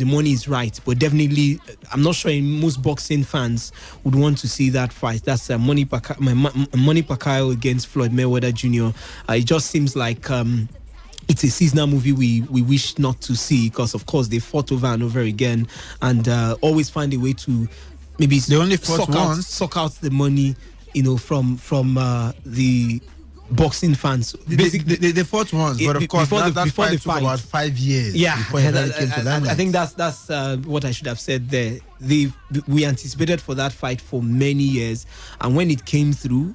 money is right, but definitely, I'm not sure most boxing fans would want to see that fight. That's Manny Pacquiao against Floyd Mayweather Jr. It just seems like it's a seasonal movie we wish not to see, because of course they fought over and over again, and always find a way to maybe they only fought once. Suck out the money, from the boxing fans. They fought once, but of course that fight took about 5 years. Yeah, before it came to that. I think that's what I should have said there. We anticipated for that fight for many years, and when it came through,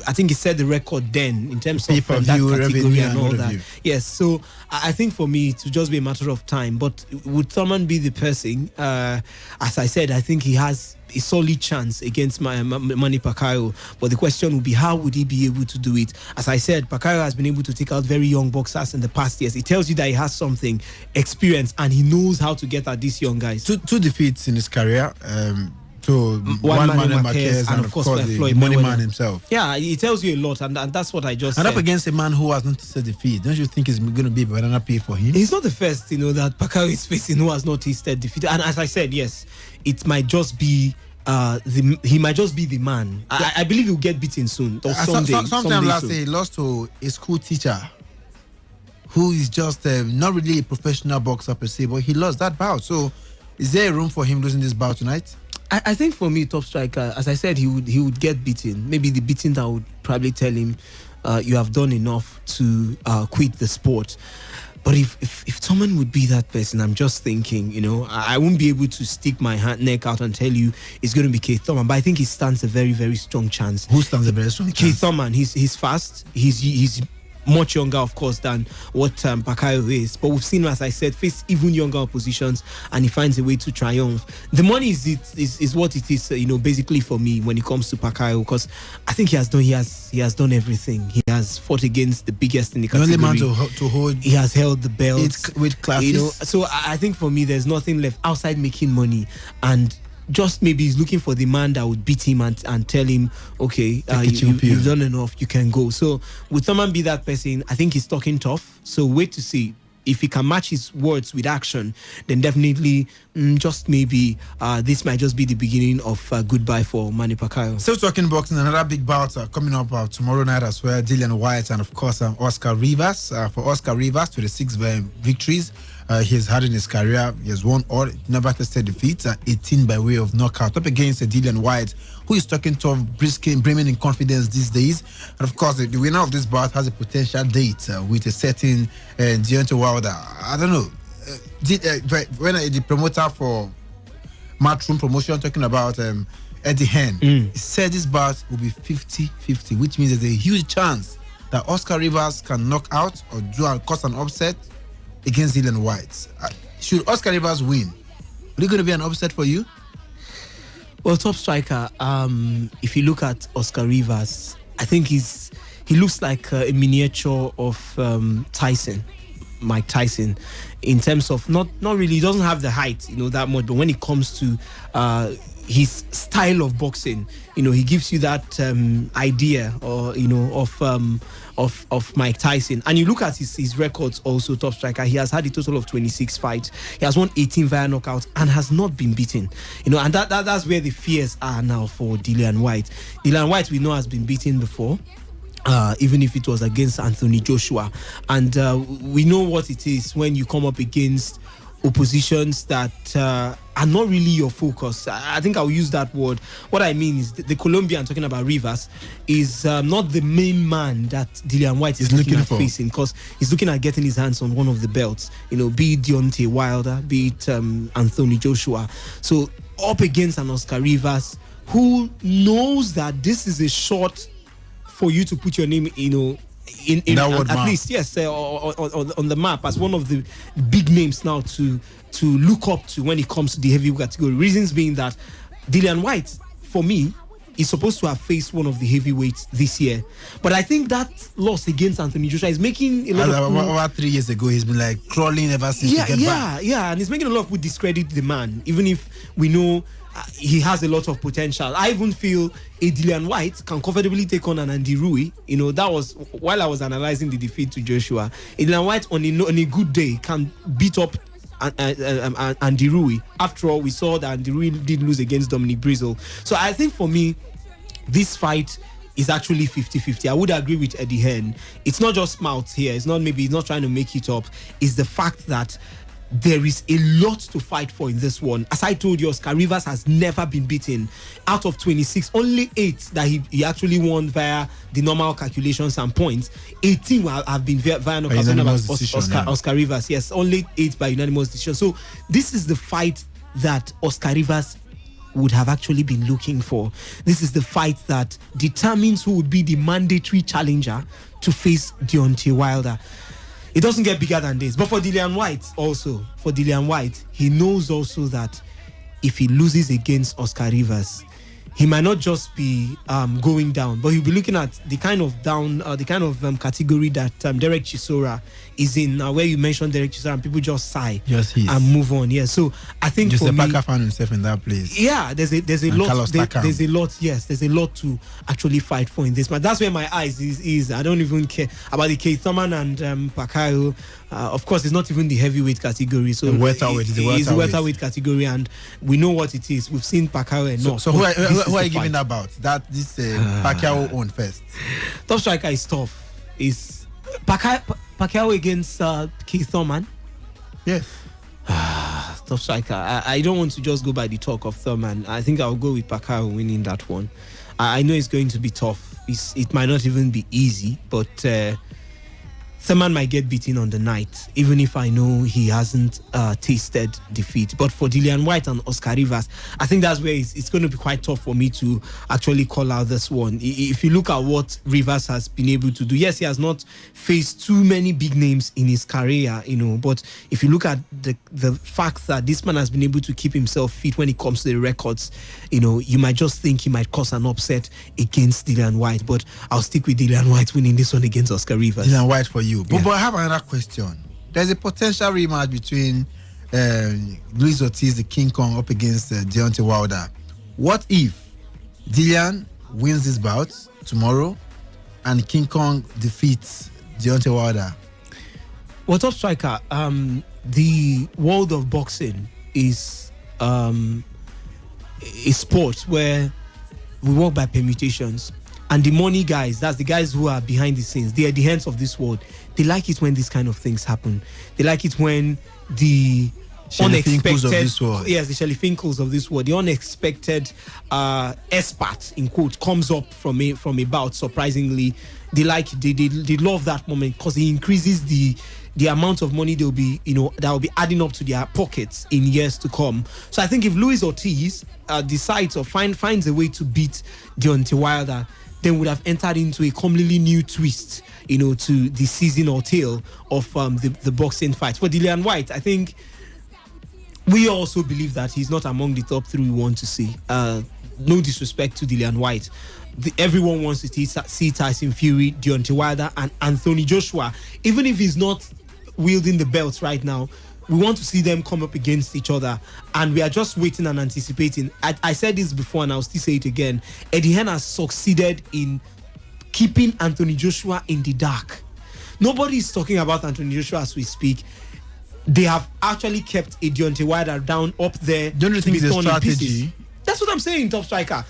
I think it set the record then in terms of that category and all that. Yes, so I think for me it would just be a matter of time. But would Thurman be the person? As I said, I think he has a solid chance against Manny Pacquiao. But the question would be, how would he be able to do it? As I said, Pacquiao has been able to take out very young boxers in the past years. It tells you that he has something, experience, and he knows how to get at these young guys. Two defeats in his career. So one man Marquez and of course the Floyd money man himself. Yeah, it tells you a lot, and that's what I just said. And up against a man who has not tasted defeat, don't you think it's going to be a banana peel for him? He's not the first, that Pacquiao is facing who has not tasted defeat. And as I said, yes, it might just be he might just be the man. I believe he'll get beaten soon or sometime last year he lost to a school teacher who is just not really a professional boxer per se, but he lost that bout. So is there room for him losing this bout tonight? I think for me, top striker, as I said, he would get beaten. Maybe the beating that would probably tell him, you have done enough to quit the sport. But if someone would be that person, I'm just thinking, I won't be able to stick my neck out and tell you it's going to be Keith Thurman. But I think he stands a very, very strong chance. Who stands a very strong chance? Keith Thurman. He's fast. He's much younger, of course, than what Pacquiao is. But we've seen him, as I said, face even younger oppositions, and he finds a way to triumph. The money is what it is, basically for me when it comes to Pacquiao, because I think he has done everything. He has fought against the biggest in the category. The only man to hold. He has held the belt with classes. So I think for me, there's nothing left outside making money, and just maybe he's looking for the man that would beat him and tell him, okay, you've done enough, you can go. So would someone be that person? I think he's talking tough. So wait to see. If he can match his words with action, then definitely, just maybe, this might just be the beginning of goodbye for Manny Pacquiao. Still talking boxing, another big bout coming up tomorrow night as well. Dillian Whyte and of course Oscar Rivas. For Oscar Rivas, 26 victories he has had in his career. He has won all, never tasted defeat, 18 by way of knockout. Up against Dillian Whyte, who is talking tough, brimming in confidence these days. And of course, the winner of this bout has a potential date with a certain Deontay Wilder. I don't know. When the promoter for Matchroom Promotion talking about Eddie Hearn, he said this bout will be 50-50, which means there's a huge chance that Oscar Rivas can knock out or cause an upset against Dillian Whyte. Should Oscar Rivas win, is it going to be an upset for you? Well, top striker, if you look at Oscar Rivas, I think he looks like a miniature of Mike Tyson, in terms of not really, he doesn't have the height, that much, but when it comes to his style of boxing, he gives you that idea, or of Mike Tyson. And you look at his records also, top striker. He has had a total of 26 fights. He has won 18 via knockout and has not been beaten. And that's where the fears are now for Dillian Whyte. Dillian Whyte, we know, has been beaten before. Even if it was against Anthony Joshua. And we know what it is when you come up against oppositions that are not really your focus. I think I'll use that word. What I mean is the Colombian, talking about Rivas, is not the main man that Dillian Whyte is looking at facing, because he's looking at getting his hands on one of the belts, be it Deontay Wilder, be it Anthony Joshua. So up against an Oscar Rivas who knows that this is a shot for you to put your name, in at least, yes, on the map as one of the big names now to look up to when it comes to the heavyweight category. Reasons being that Dillian Whyte, for me, is supposed to have faced one of the heavyweights this year, but I think that loss against Anthony Joshua is making a lot of over 3 years ago. He's been like crawling ever since. And he's making a lot of people discredit the man, even if we know he has a lot of potential. I even feel a Dillian Whyte can comfortably take on an Andy Rui. That was while I was analyzing the defeat to Joshua. A Dillian Whyte on a good day can beat up Andy Rui. After all, we saw that Andy Rui did lose against Dominic Breazeale. So I think for me, this fight is actually 50-50. I would agree with Eddie Hearn. It's not just mouth here. It's not trying to make it up. It's the fact that there is a lot to fight for in this one. As I told you, Oscar Rivas has never been beaten. Out of 26, only 8 that he actually won via the normal calculations and points. 18 have been via unanimous decision. Oscar Rivas. Yes, only 8 by unanimous decision. So this is the fight that Oscar Rivas would have actually been looking for. This is the fight that determines who would be the mandatory challenger to face Deontay Wilder. It doesn't get bigger than this. But for Dillian Whyte, he knows also that if he loses against Oscar Rivas, he might not just be going down, but he'll be looking at the kind of category that Derek Chisora is in. Now, where you mentioned Derek Chisora, and people just sigh and move on. Yeah, so I think just for me, Parker found himself in that place. Yeah, there's a lot. There's a lot. Yes, there's a lot to actually fight for in this match. That's where my eyes is. I don't even care about the Keith Thurman and Pacquiao. Of course, it's not even the heavyweight category. So the welterweight is the welterweight category, and we know what it is. We've seen Pacquiao enough. So who are you giving that bout? That this Pacquiao own first. Top striker is tough. Is Pacquiao against Keith Thurman? Yes. Top striker. I don't want to just go by the talk of Thurman. I think I'll go with Pacquiao winning that one. I know it's going to be tough. It might not even be easy, but Thurman might get beaten on the night, even if I know he hasn't tasted defeat. But for Dillian Whyte and Oscar Rivas, I think that's where it's going to be quite tough for me to actually call out this one. If you look at what Rivas has been able to do, yes, he has not faced too many big names in his career, but if you look at the fact that this man has been able to keep himself fit when it comes to the records, you might just think he might cause an upset against Dillian Whyte. But I'll stick with Dillian Whyte winning this one against Oscar Rivas. Dillian Whyte for you. But I have another question. There's a potential rematch between Luis Ortiz, the King Kong, up against Deontay Wilder. What if Dillian wins this bout tomorrow and King Kong defeats Deontay Wilder? Well, top striker, the world of boxing is a sport where we work by permutations. And the money guys, that's the guys who are behind the scenes, they are the hands of this world. They like it when these kind of things happen. They like it when the unexpected, of this world. Yes, the Shelly Finkles of this world, the unexpected expert in quote comes up from a bout. Surprisingly, they love that moment because it increases the amount of money that will be adding up to their pockets in years to come. So I think if Luis Ortiz decides or finds a way to beat Deontay Wilder, then would have entered into a completely new twist, to the season or tale of the boxing fight. For Dillian Whyte, I think we also believe that he's not among the top 3 we want to see. No disrespect to Dillian Whyte. Everyone wants to see Tyson Fury, Deontay Wilder, and Anthony Joshua. Even if he's not wielding the belts right now, we want to see them come up against each other, and we are just waiting and anticipating. I said this before and I'll still say it again. Eddie Hearn has succeeded in keeping Anthony Joshua in the dark. Nobody is talking about Anthony Joshua as we speak. They have actually kept a Deontay Wilder down up there. Don't you think it's a strategy? That's what I'm saying, top striker.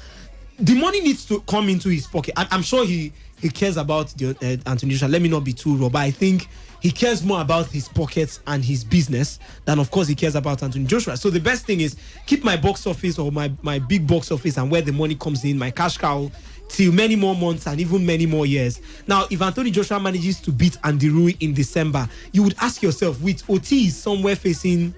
The money needs to come into his pocket. I'm sure he cares about Anthony Joshua. Let me not be too raw, but I think he cares more about his pockets and his business than, of course, he cares about Anthony Joshua. So the best thing is keep my box office or my big box office and where the money comes in, my cash cow, till many more months and even many more years. Now, if Anthony Joshua manages to beat Andy Rui in December, you would ask yourself, with Ortiz somewhere facing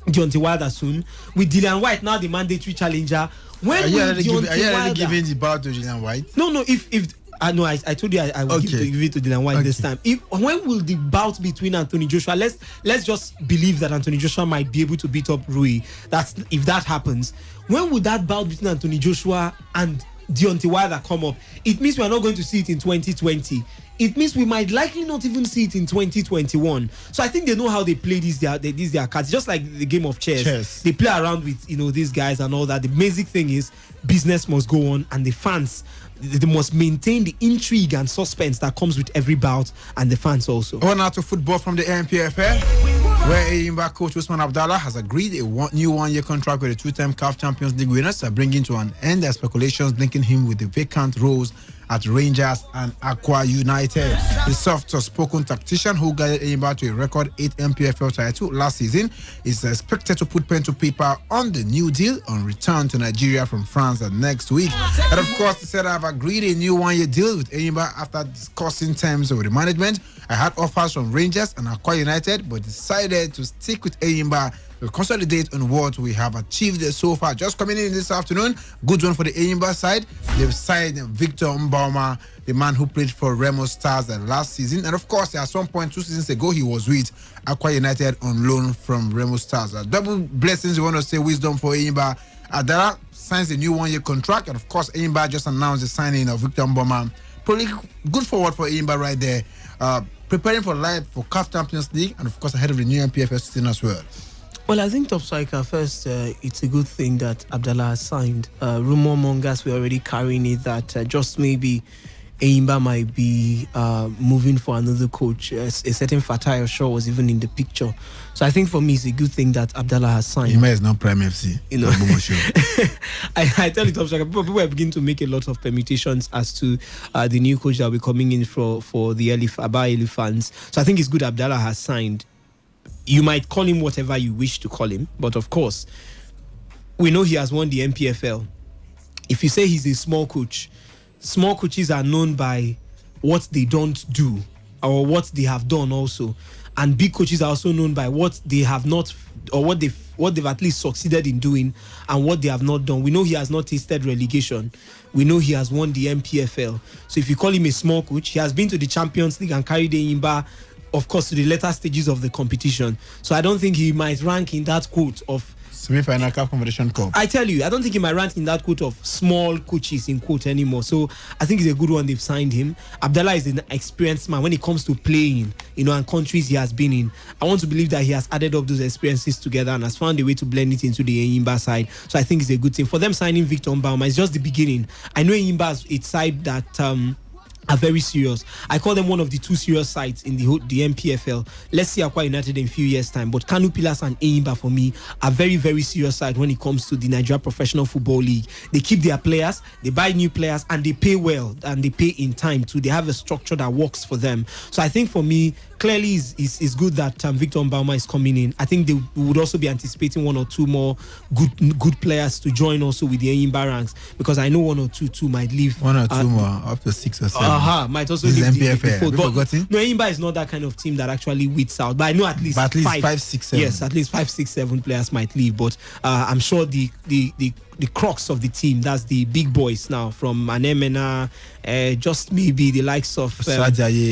Deontay Wilder soon, with Dillian Whyte now the mandatory challenger, when will Deontay Wilder... Are you already giving the bout to Dillian Whyte? No, I told you I will give it to Dillian Whyte this time. When will the bout between Anthony Joshua? Let's just believe that Anthony Joshua might be able to beat up Rui. If that happens, when will that bout between Anthony Joshua and Deontay Wilder come up? It means we are not going to see it in 2020. It means we might likely not even see it in 2021. So I think they know how they play these their cards. Just like the game of chess. They play around with these guys and all that. The basic thing is business must go on, and the fans, they must maintain the intrigue and suspense that comes with every bout, and the fans also. On now to football from the NPFL. where Eyimba coach Usman Abdallah has agreed a new one-year contract with the two-time CAF Champions League winners, bringing to an end their speculations linking him with the vacant roles at Rangers and Aqua United. The soft-spoken tactician who guided Eyimba to a record 8 MPFL title last season is expected to put pen to paper on the new deal on return to Nigeria from France next week. And of course, he said, I've agreed a new one-year deal with Eyimba after discussing terms with the management. I had offers from Rangers and Aqua United, but decided to stick with Eyimba to consolidate on what we have achieved so far. Just coming in this afternoon, good one for the Eyimba side. They've signed Victor Mboma, the man who played for Remo Stars last season. And of course, at some point 2 seasons ago, he was with Aqua United on loan from Remo Stars. Double blessings, we want to say wisdom for Eyimba. Adara signs a new one-year contract. And of course, Eyimba just announced the signing of Victor Mboma. Probably good forward for Eyimba right there. Preparing for life for CAF Champions League and of course ahead of the new MPFL season as well. Well, I think top striker first, it's a good thing that Abdallah has signed. Rumor mongers were already carrying it that just maybe Eyimba might be moving for another coach. A certain Fatai Shaw was even in the picture. So I think for me, it's a good thing that Abdallah has signed. Eyimba is not Prime FC. You know, I tell you, top striker, people are beginning to make a lot of permutations as to the new coach that will be coming in for the Aba Elephants. So I think it's good Abdallah has signed. You might call him whatever you wish to call him, but of course, we know he has won the MPFL. If you say he's a small coach, small coaches are known by what they don't do or what they have done also, and big coaches are also known by what they have not or what they've at least succeeded in doing and what they have not done. We know he has not tasted relegation. We know he has won the MPFL. So if you call him a small coach, he has been to the Champions League and carried Eyimba, of course, to the later stages of the competition. So I don't think he might rank in that quote of semi-final CAF Confederation Cup. I tell you, I don't think he might rank in that quote of small coaches in quote anymore. So I think it's a good one they've signed him. Abdallah is an experienced man when it comes to playing, and countries he has been in. I want to believe that he has added up those experiences together and has found a way to blend it into the Eyimba side. So I think it's a good thing. For them signing Victor Mboma, it's just the beginning. I know Eyimba is a side that are very serious. I call them one of the two serious sides in the MPFL. Let's see Aqua United in a few years' time. But Kanu Pillars and Eyimba, for me, are very, very serious side when it comes to the Nigeria Professional Football League. They keep their players, they buy new players, and they pay well, and they pay in time too. They have a structure that works for them. So I think for me, clearly it's good that Victor Mboma is coming in. I think they would also be anticipating one or two more good players to join also with the Eyimba ranks, because I know one or two might leave. One or two more, up to 6 or 7. Might also this leave MPFL. the forgotten? No, Eyimba is not that kind of team that actually weeds out. But I know at least 5, 6, 7. Yes, at least 5, 6, 7 players might leave. But I'm sure the crux of the team, that's the big boys now from Anemena, just maybe the likes of Sajaye.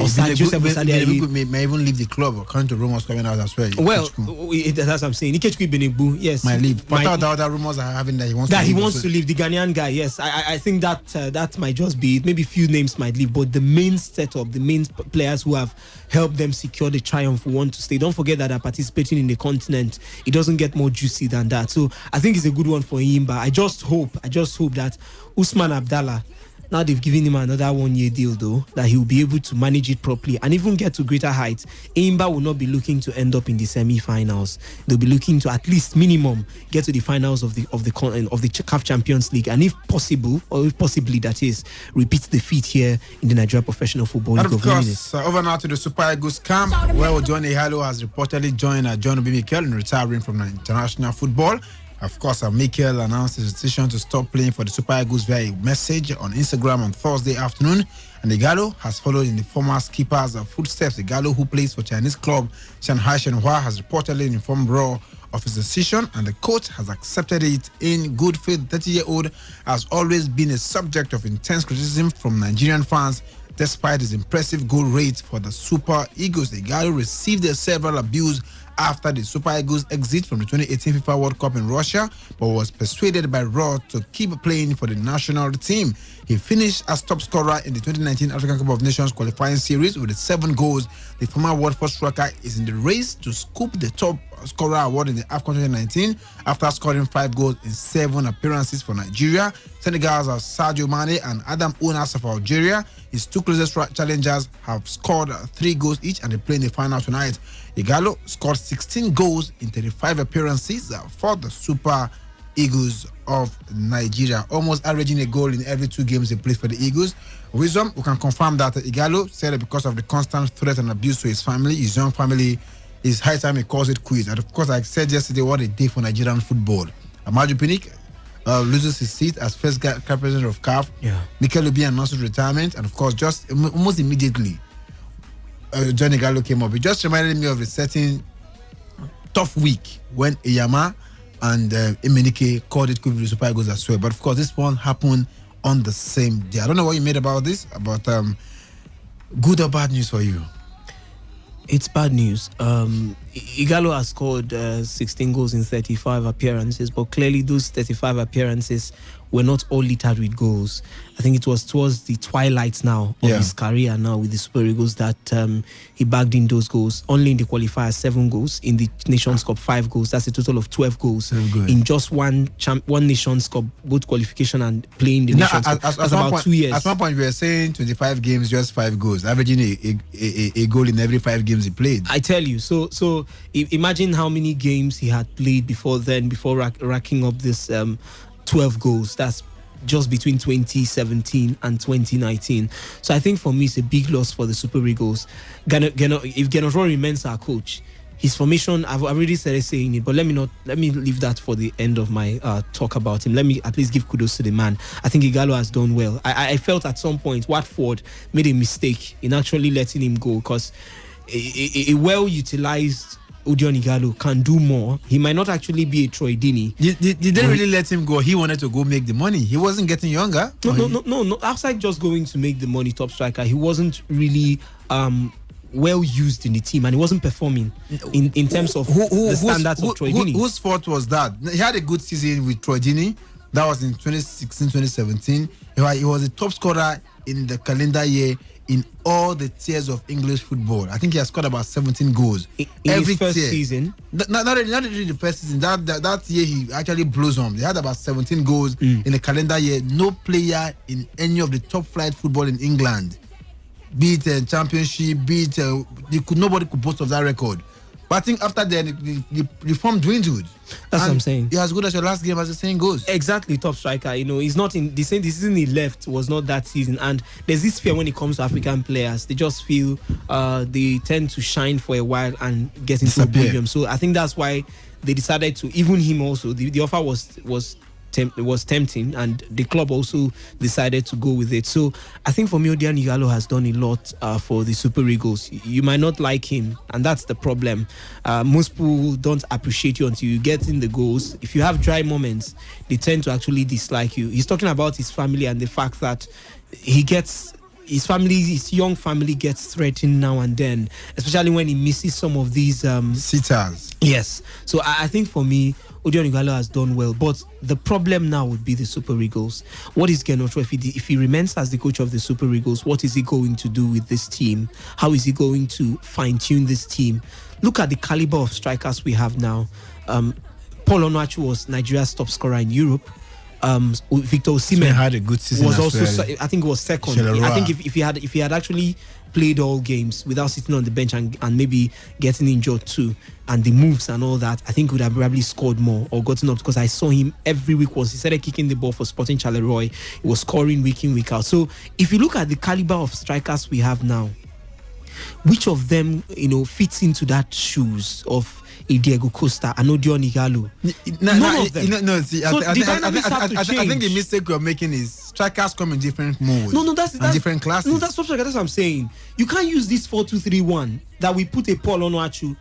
May even leave the club according to rumors coming out as well. Well, that's what I'm saying. Ikechukwu Benegbu, yes. Might leave. But the other rumors are having that he wants to leave. The Ghanaian guy, yes. I think that might just be it. Maybe few names might leave, but the main setup, the main players who have helped them secure the triumph want to stay. Don't forget that they're participating in the continent. It doesn't get more juicy than that. So I think it's a good one for Eyimba. I just hope that Usman Abdallah, now they've given him another 1-year deal though, that he'll be able to manage it properly and even get to greater heights. Eyimba will not be looking to end up in the semi-finals. They'll be looking to at least minimum get to the finals of the CAF Champions League, and if possible, or if possibly that is, repeat the feat here in the Nigeria Professional Football League. And of course, over now to the Super Eagles camp, where John Ihalo has reportedly joined John Obi Mikel in retiring from international football. Of course, Mikel announced his decision to stop playing for the Super Eagles via a message on Instagram on Thursday afternoon. And Igalo has followed in the former skipper's footsteps. Igalo, who plays for Chinese club Shanghai Shenhua, has reportedly informed Raw of his decision, and the coach has accepted it in good faith. 30-year-old has always been a subject of intense criticism from Nigerian fans. Despite his impressive goal rate for the Super Eagles, Igalo received several abuse after the Super Eagles exit from the 2018 FIFA World Cup in Russia, but was persuaded by Raw to keep playing for the national team. He finished as top scorer in the 2019 African Cup of Nations qualifying series with 7 goals. The former world first striker is in the race to scoop the top scorer award in the AFCON 2019 after scoring 5 goals in 7 appearances for Nigeria. Senegal's Sadio Mane and Adam Ounas of Algeria, his 2 closest challengers, have scored 3 goals each and they play in the final tonight. Igalo scored 16 goals in 35 appearances for the Super Eagles of Nigeria, almost averaging a goal in every 2 games they played for the Eagles. Wisdom, we can confirm that Igalo said that because of the constant threat and abuse to his family, his young family, it's high time he calls it quits. And of course, like I said yesterday, what a day for Nigerian football. Amaju Pinnick loses his seat as first president of CAF. Yeah. Mikel Obi announced retirement, and of course, just almost immediately, John Igalo came up. It just reminded me of a certain tough week when Iyama and Emenike called it the Super Eagles as well. But of course, this one happened on the same day. I don't know what you made about this, about good or bad news for you. It's bad news. Igalo has scored 16 goals in 35 appearances, but clearly those 35 appearances were not all littered with goals. I think it was towards the twilight now of his career now with the Super Eagles that he bagged in those goals. Only in the qualifiers, 7 goals. In the Nations Cup, 5 goals. That's a total of 12 goals in just one Nations Cup, both qualification and playing the Nations Cup. That's about 2 years. At one point, we were saying 25 games, just 5 goals, averaging a goal in every 5 games he played. I tell you, so imagine how many games he had played before then, before racking up this 12 goals. That's just between 2017 and 2019. So I think for me, it's a big loss for the Super Eagles. If Genotro remains our coach, his formation, I've already started saying it, but let me leave that for the end of my talk about him. Let me at least give kudos to the man. I think Igalo has done well. I felt at some point Watford made a mistake in actually letting him go, because a well-utilized Odion Igalo can do more. He might not actually be a Troy Deeney. Did they really let him go? He wanted to go make the money. He wasn't getting younger. No. Outside just going to make the money, top striker, he wasn't really well used in the team, and he wasn't performing in terms of the standards of Troy Deeney. Whose fault was that? He had a good season with Troy Deeney. That was in 2016-2017. He was a top scorer in the calendar year in all the tiers of English football. I think he has scored about 17 goals in every his first tier. Season. Not really the first season. That year he actually blossomed. He had about 17 goals in the calendar year. No player in any of the top flight football in England, be it Championship, be it nobody could boast of that record. But I think after then, the form dwindled. That's what I'm saying. You're as good as your last game, as the saying goes. Exactly, top striker. He's not in the season he left was not that season. And there's this fear when it comes to African players. They just feel they tend to shine for a while and get into a podium. So I think that's why they decided to, even him also, the offer was tempting, and the club also decided to go with it. So I think for me, Odion Igalo has done a lot for the Super Eagles. You might not like him, and that's the problem. Most people don't appreciate you until you get in the goals. If you have dry moments, they tend to actually dislike you. He's talking about his family and the fact that his young family gets threatened now and then, especially when he misses some of these sitters. Yes. So I think for me, Odion Igalo has done well, but the problem now would be the Super Eagles. What is Genotro if he remains as the coach of the Super Eagles? What is he going to do with this team? How is he going to fine-tune this team? Look at the caliber of strikers we have now. Paul Onuachu was Nigeria's top scorer in Europe. Victor Osimhen had a good season. Was also, I think, it was second. I think if he had actually played all games without sitting on the bench and maybe getting injured too, and the moves and all that, I think he would have probably scored more or gotten up, because I saw him every week once he started kicking the ball for Sporting Charleroi. He was scoring week in, week out. So if you look at the caliber of strikers we have now, which of them fits into that shoes of a Diego Costa and Odion Igalo? None of them. See, I think the mistake you're making is strikers come in different modes. That's different classes. No, that's what I'm saying. You can't use this 4-2-3-1 that we put a Paul Onuachu,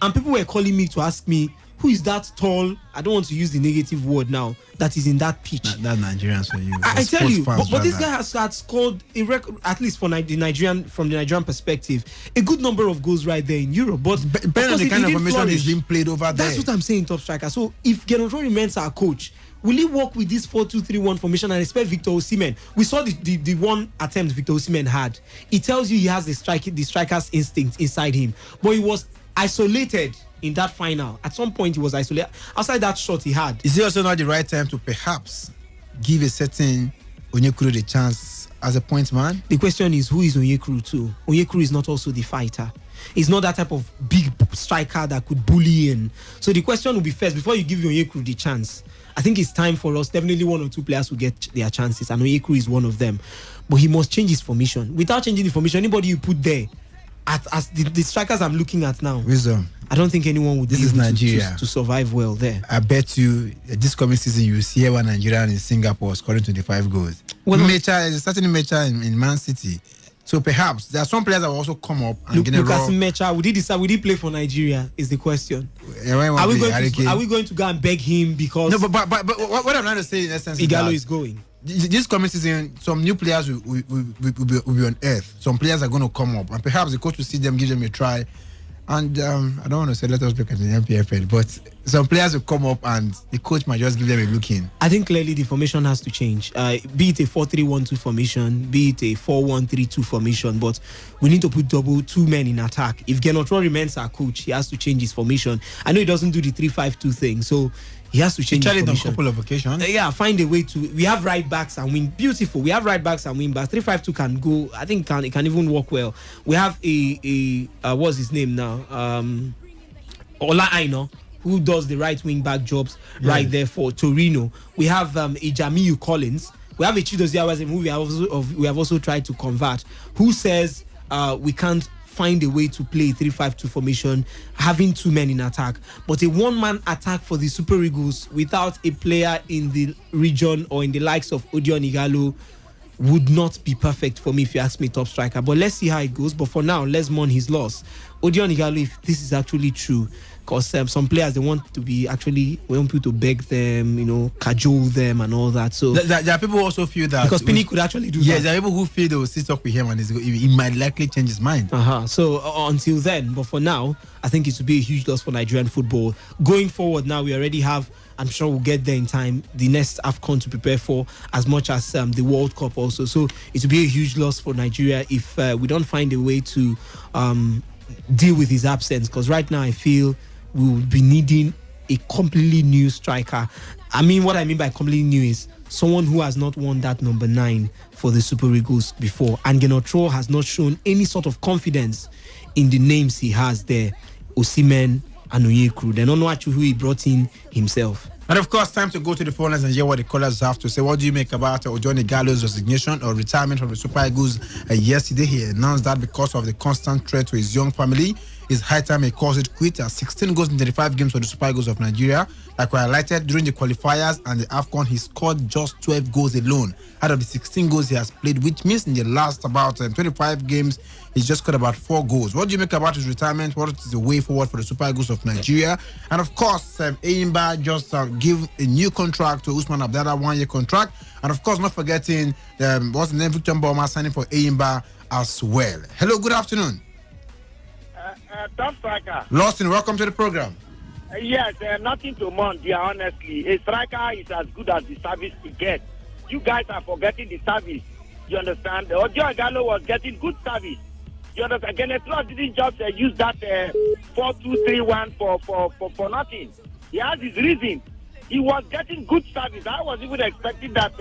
and people were calling me to ask me, who is that tall? I don't want to use the negative word now. That is in that pitch. That's Nigerians for you. I tell you, but this guy has scored a record, at least from the Nigerian perspective, a good number of goals right there in Europe. But depending on the kind of formation is being played over there. That's what I'm saying, top striker. So if Genotro remains our coach, will he work with this 4-2-3-1 formation and expect Victor Osimhen? We saw the one attempt Victor Osimhen had. It tells you he has the striker's instinct inside him, but he was isolated in that final. At some point he was isolated. Outside that shot he had. Is it also not the right time to perhaps give a certain Onyekuru the chance as a point man? The question is, who is Onyekuru to? Onyekuru is not also the fighter. He's not that type of big striker that could bully in. So the question will be first, before you give Onyekuru the chance, I think it's time for us. Definitely one or two players will get their chances, and Onyekuru is one of them. But he must change his formation. Without changing the formation, anybody you put there, as the strikers I'm looking at now, Wisdom. I don't think anyone would be able to survive well there. I bet you this coming season you will see one Nigerian in Singapore scoring 25 goals. Well, Mecha is starting Mecha in Man City. So perhaps there are some players that will also come up and get Lucas Mecha, would he play for Nigeria? Is the question. Are we going to go and beg him because? No, but what I'm trying to say in essence Igalo is going. This coming season, some new players will be on earth. Some players are going to come up, and perhaps the coach will see them, give them a try. And I don't want to say let us look at the MPFL, but some players will come up and the coach might just give them a look in. I think clearly the formation has to change. Be it a 4-3-1-2 formation, be it a 4-1-3-2 formation, but we need to put two men in attack. If Genotro remains our coach, he has to change his formation. I know he doesn't do the 3-5-2 thing, so he has to change his formation. He tried it on a couple of occasions. Find a way to. We have right backs and wing. Beautiful. We have right backs and wing backs. 3-5-2 can go. I think it can even work well. We have what's his name now? Ola Aina, who does the right wing back jobs right there for Torino. We have a Jamiu Collins. We have a Chidozie Awazim who we have also tried to convert. Who says we can't find a way to play a 3-5-2 formation, having two men in attack, but a one-man attack for the Super Eagles without a player in the region or in the likes of Odion Igalo would not be perfect for me, if you ask me, top striker. But let's see how it goes. But for now, let's mourn his loss. Odion Igalo, if this is actually true, because some players, they want people to beg them, cajole them and all that. So there are people who also feel that because Pini could actually do that. Yes, there are people who feel they will sit up with him and he might likely change his mind. So until then, but for now, I think it would be a huge loss for Nigerian football. Going forward now, we already have, I'm sure we'll get there in time, the next AFCON to prepare for, as much as the World Cup also. So it will be a huge loss for Nigeria if we don't find a way to deal with his absence, because right now I feel we will be needing a completely new striker. What I mean by completely new is someone who has not worn that number 9 for the Super Eagles before. And Genotro has not shown any sort of confidence in the names he has there, Osimhen and Onyekuru. They don't know actually who he brought in himself. And of course, time to go to the phone lines and hear what the callers have to say. What do you make about Odion Igalo's resignation or retirement from the Super Eagles yesterday? He announced that because of the constant threat to his young family, it's high time he calls it quits. 16 goals in 35 games for the Super Eagles of Nigeria. Like we highlighted during the qualifiers and the AFCON, he scored just 12 goals alone out of the 16 goals he has played, which means in the last about 25 games, he's just scored about 4 goals. What do you make about his retirement? What is the way forward for the Super Eagles of Nigeria? And of course, Eyimba just give a new contract to Usman Abdallah, 1-year contract. And of course, not forgetting what's the name, Victor Mboma signing for Eyimba as well. Hello, good afternoon. Top striker. Lawson, welcome to the program. Yes, nothing to mourn, dear, honestly. A striker is as good as the service he gets. You guys are forgetting the service. You understand? Odion Igalo was getting good service. You understand? Genetro didn't just use that 4-2-3-1 for nothing. He has his reason. He was getting good service. I was even expecting that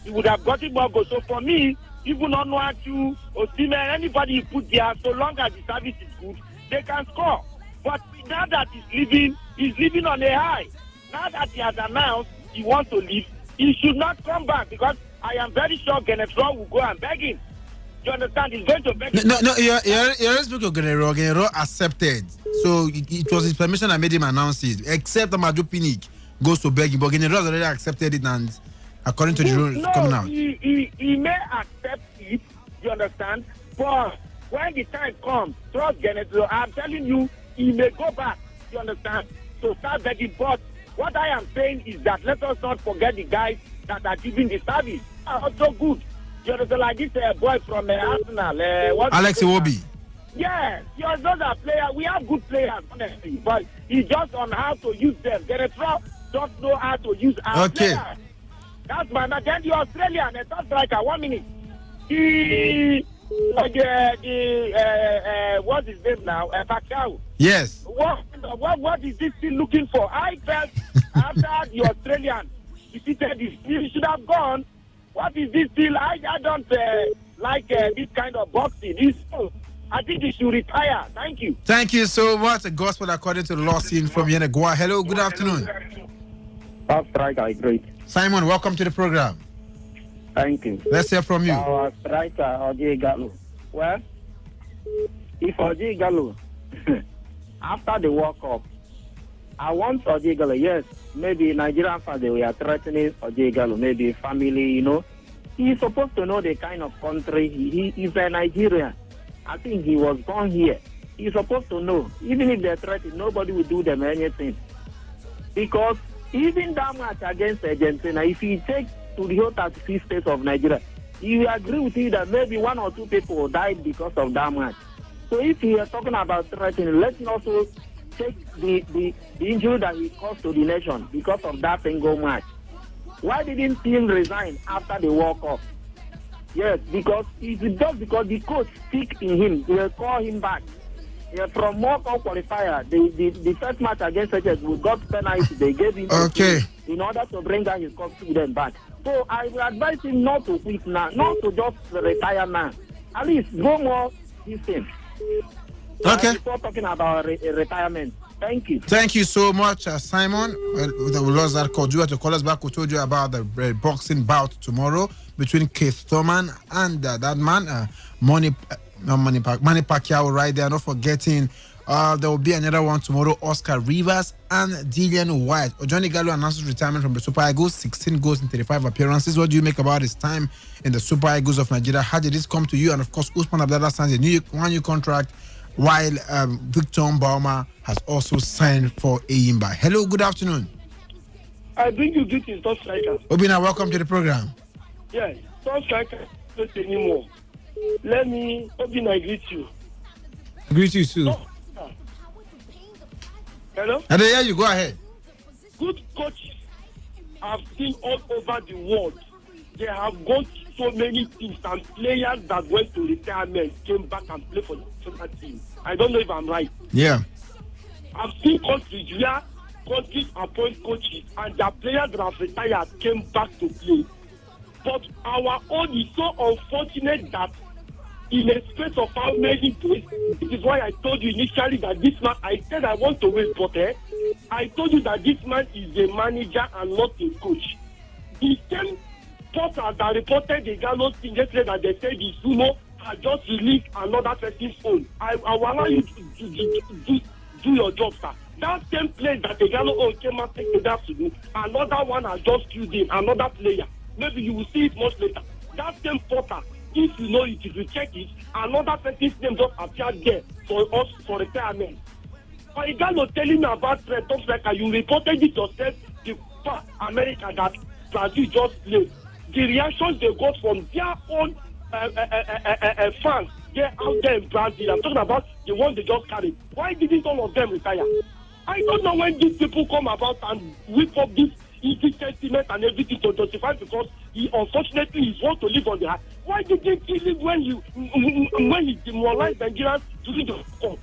he would have gotten more goals. So for me, even on Onuachu, Osimhen, anybody you put there, so long as the service is good, they can score. But now that he's living on a high. Now that he has announced he wants to leave, he should not come back, because I am very sure Genetro will go and beg him. You understand? He's going to beg him. No, you're speaking of Genetro. Genetro accepted. So it was his permission that made him announce it. Except Amadou Pinnick goes to beg him. But Genetro has already accepted it, and according to the rules coming out. He may accept it, you understand? But when the time comes, trust Genetro. I'm telling you, he may go back, you understand, to start begging. But what I am saying is that let us not forget the guys that are giving the service are also good. You understand, like this boy from Arsenal. Alex Iwobi. Yes, those are players. We have good players, honestly, but it's just on how to use them. Genetro don't know how to use our players. That's my man. Then the Australian, a top striker, 1 minute. What's his name now? Pacquiao. Yes. What is this still looking for? I felt after the Australian defeated this, he should have gone. What is this still? I don't like this kind of boxing. I think he should retire. Thank you. Thank you so much. The gospel according to the law scene from Yenagua. Hello, good afternoon. Top striker, great. Simon, welcome to the program. Thank you. Let's hear from you. Our striker, Oji Gallo. Well, if Oji Gallo, after the World Cup, I want Oji Gallo, yes, maybe Nigerian fans, they were threatening Oji Gallo, maybe family, He's supposed to know the kind of country. He is a Nigerian. I think he was born here. He's supposed to know. Even if they're threatened, nobody will do them anything. Because even that match against Argentina, if he takes to the whole 36 states of Nigeria, you agree with you that maybe 1 or 2 people died because of that match. So if we are talking about threatening, let's also take the injury that he caused to the nation because of that single match. Why didn't him resign after the World Cup? Yes, because it's just because the coach stick in him. They will call him back. Yeah, from World Cup qualifier, the first match against HS, we got penalty. They gave him in order to bring down his confidence back. So I will advise him not to quit now, not to just retire now. At least go more this thing. Okay. Before talking about retirement. Thank you. Thank you so much, Simon. We lost that call. You have to call us back. We told you about the boxing bout tomorrow between Keith Thurman and that man, Manny Pacquiao, right there. Not forgetting, there will be another one tomorrow. Oscar Rivas and Dillian White. Johnny Gallo announces retirement from the Super Eagles. 16 goals in 35 appearances. What do you make about his time in the Super Eagles of Nigeria? How did this come to you? And of course, Usman Abdallah signs a one-year contract, while Victor Mbauma has also signed for Eyimba. Hello, good afternoon. I bring you greetings, Top Striker. Obina, welcome to the program. Yes, Top Striker, not anymore. Let me, Obina, greet you. Greet you too. Hello? And there you go ahead. Good coaches I've seen all over the world. They have gone so many teams, and players that went to retirement came back and played for the national team. I don't know if I'm right. Yeah. I've seen countries where countries appoint coaches and their players that have retired came back to play. But our own is so unfortunate that in a space of how many days, this is why I told you initially that this man, I said I want to wait, but I told you that this man is a manager and not a coach. The same portal that reported the Gallo thing yesterday that they said the Sumo had just released another person's phone. I will allow you to do your job, sir. That same place that the Gallo own came out to that to do, another one has just killed him, another player. Maybe you will see it much later. That same portal, if you know it, if you check it, another person's name just appeared there for us for retirement. For a Gallo telling me about Top Striker, you reported it yourself, the America that Brazil just played. The reactions they got from their own fans, they're out there in Brazil. I'm talking about the ones they just carried. Why didn't all of them retire? I don't know when these people come about and whip up this easy sentiment and everything to justify because he unfortunately is want to live on the high. Why didn't he live when he demoralized Nigerians during the Cup?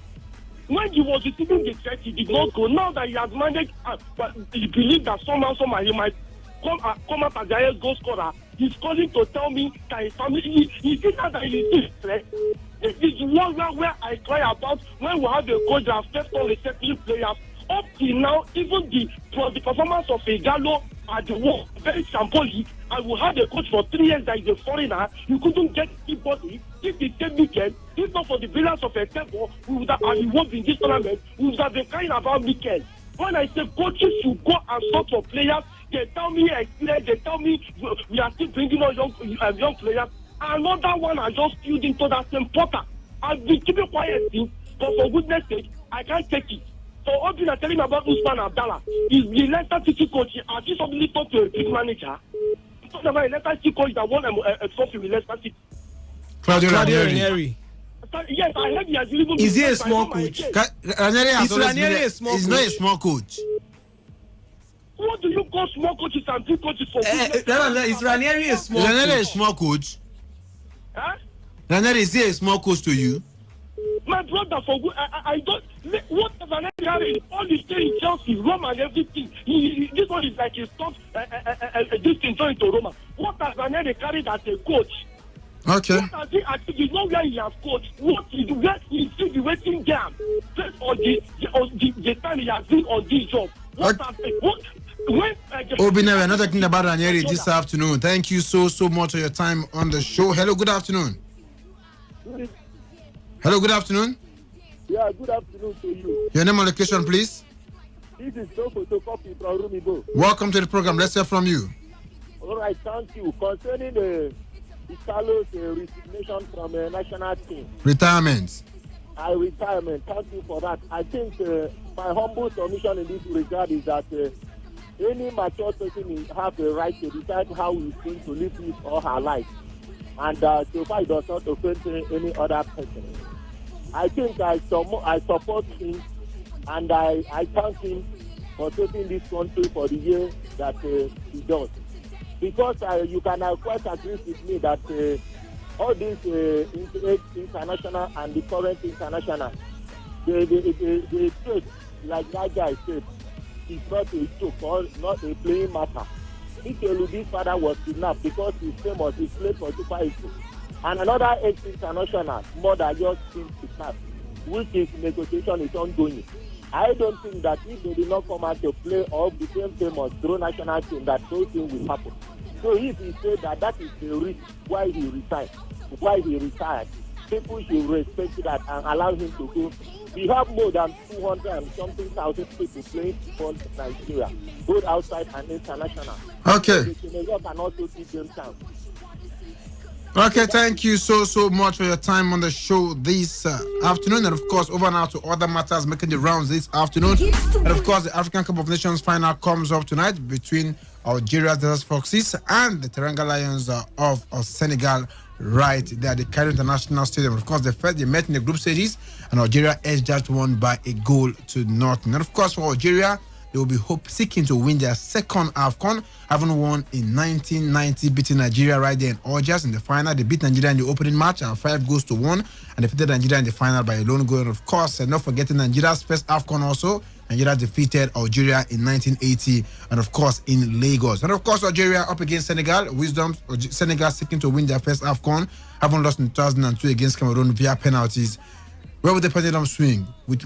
When he was receiving the threat, he did not go. Now that he has managed, but he believes that somehow he might come up as the highest goal scorer. He's calling to tell me that his family, he thinks that he is threat. This is one where I cry about when we have a coach that has kept on resetting players. Up till now, even the performance of Igalo at the war, very symbolic, and we had a coach for 3 years that is a foreigner. You couldn't get anybody. If the same weekend, if not for the brilliance of a temple, we would have, and he won in this tournament, we would have been crying about weekend. When I say coaches should go and sort for players, they tell me experience, they tell me we are still bringing on young players. Another one has just filled into that same portal. I've been keeping quiet since, but for goodness sake, I can't take it. So all things are telling me about Usman Abdallah. Is the Leicester City coach, has he suddenly talked to a big manager? I'm talking about a Leicester City coach that won a trophy with Leicester City. Claudio Ranieri. Yes, I heard he has even... Is he a small coach? Ranieri is not a small coach. What do you call small coaches and big coaches for? Is Ranieri a small coach? Ranieri is a small coach. Huh? Ranieri, is he a small coach to you? My brother, for good, I don't. What Ranieri had all the stay in Chelsea, Roma, and everything. This one is like his top. This thing going to Roma. What has Ranieri carried as a coach? Okay. What has he achieved? You know where he has coached. What is where he still be waiting there based on the time he has been on this job. What has what when Obina, we're not talking about Ranieri this afternoon. Thank you so much for your time on the show. Hello, good afternoon. Hello, good afternoon. Yeah, good afternoon to you. Your name and location, please. This is Joe Photocopy from Rumibo. Welcome to the program. Let's hear from you. All right, thank you. Concerning Italo's resignation from the national team. Retirement. Retirement. Thank you for that. I think my humble submission in this regard is that any mature person has the right to decide how he's going to live his or her life. And so far, it does not offend any other person. I think I support him, and I thank him for taking this country for the year that he does. Because you can quite agree with me that all these international and the current international, the trade, like that guy said, is not a joke or not a playing matter. Ikelubi's father was kidnapped because he's famous, he played for Super Eagles. And another ex-international, mother just been kidnapped, which is negotiation is ongoing. I don't think that if they did not come out to play or become famous through national team, that those things will happen. So if he said that is the reason why he retired, people should respect that and allow him to go. We have more than 200 and something thousand people playing football in Nigeria, both outside and international. Okay. The Senegal can also teach them chance. Okay, thank you so much for your time on the show this afternoon. And of course, over now to other matters making the rounds this afternoon. And of course, the African Cup of Nations final comes up tonight between Algeria's Desert Foxes and the Teranga Lions of Senegal right there at the Cairo International Stadium. Of course, they met in the group stages and Algeria edged that one by a goal to nothing. And of course, for Algeria, they will be seeking to win their second AFCON, having won in 1990, beating Nigeria right there in Algiers in the final. They beat Nigeria in the opening match and 5-1, and defeated Nigeria in the final by a lone goal. And of course, not forgetting Nigeria's first AFCON also, Nigeria defeated Algeria in 1980, and of course in Lagos. And of course, Algeria up against Senegal. Senegal seeking to win their first AFCON, having lost in 2002 against Cameroon via penalties. Where would the pendulum swing? With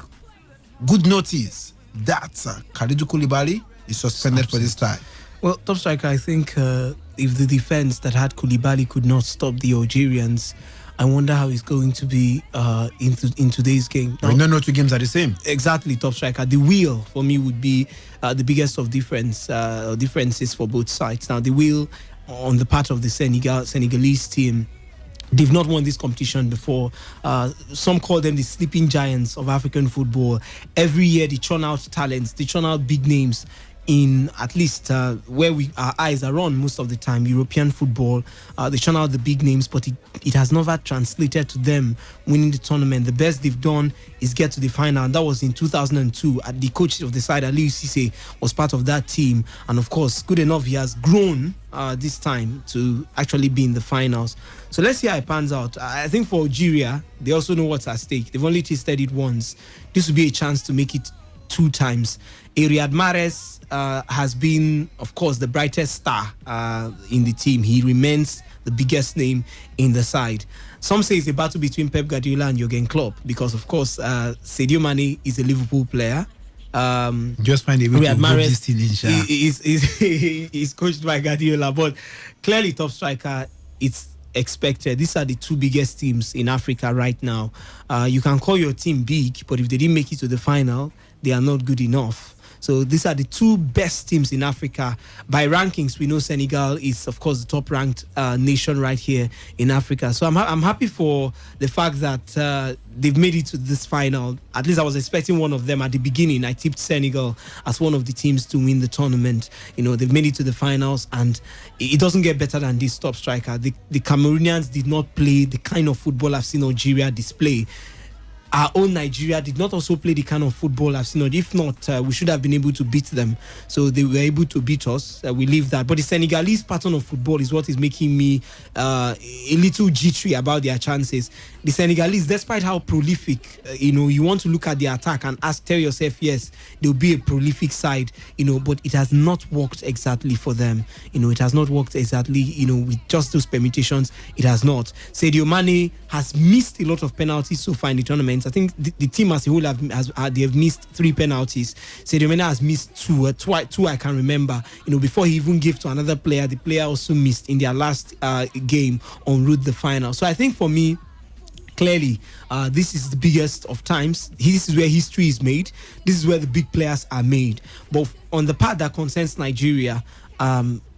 good notice that Kalidou Koulibaly is suspended for this time. Well, top striker, I think if the defense that had Koulibaly could not stop the Algerians, I wonder how it's going to be in today's game. Now, we don't know two games are the same. Exactly, top striker. The wheel for me would be the biggest of differences for both sides. Now, the wheel on the part of the Senegalese team, they've not won this competition before. Some call them the sleeping giants of African football. Every year they churn out talents, they churn out big names in at least where our eyes are on most of the time, European football. They churn out the big names, but it has never translated to them winning the tournament. The best they've done is get to the final, and that was in 2002. The coach of the side, Aliou Cisse, was part of that team, and of course, good enough, he has grown this time to actually be in the finals. So let's see how it pans out. I think for Algeria, they also know what's at stake. They've only tasted it once. This will be a chance to make it 2 times. Riyad Mahrez has been, of course, the brightest star in the team. He remains the biggest name in the side. Some say it's a battle between Pep Guardiola and Jurgen Klopp because, of course, Sadio Mane is a Liverpool player. Just find a way Riyad to Mahrez this thing in is coached by Guardiola, but clearly top striker, it's expected. These are the 2 biggest teams in Africa right now. You can call your team big, but if they didn't make it to the final, they are not good enough. So these are the 2 best teams in Africa. By rankings, we know Senegal is, of course, the top-ranked nation right here in Africa. So I'm happy for the fact that they've made it to this final. At least I was expecting one of them at the beginning. I tipped Senegal as one of the teams to win the tournament. You know, they've made it to the finals, and it doesn't get better than this top striker. The Cameroonians did not play the kind of football I've seen Algeria display. our own Nigeria did not also play the kind of football I've seen. If not, we should have been able to beat them. So they were able to beat us. We leave that. But the Senegalese pattern of football is what is making me a little jittery about their chances. The Senegalese, despite how prolific, you want to look at the attack and tell yourself, yes, they'll be a prolific side, but it has not worked exactly for them. It has not worked exactly, with just those permutations. It has not. Sadio Mane has missed a lot of penalties so far in the tournament. I think the team as a whole they have missed 3 penalties. Sadio Mane has missed two I can remember. Before he even gave to another player, the player also missed in their last game en route the final. So I think for me, clearly, this is the biggest of times. This is where history is made. This is where the big players are made. But on the part that concerns Nigeria,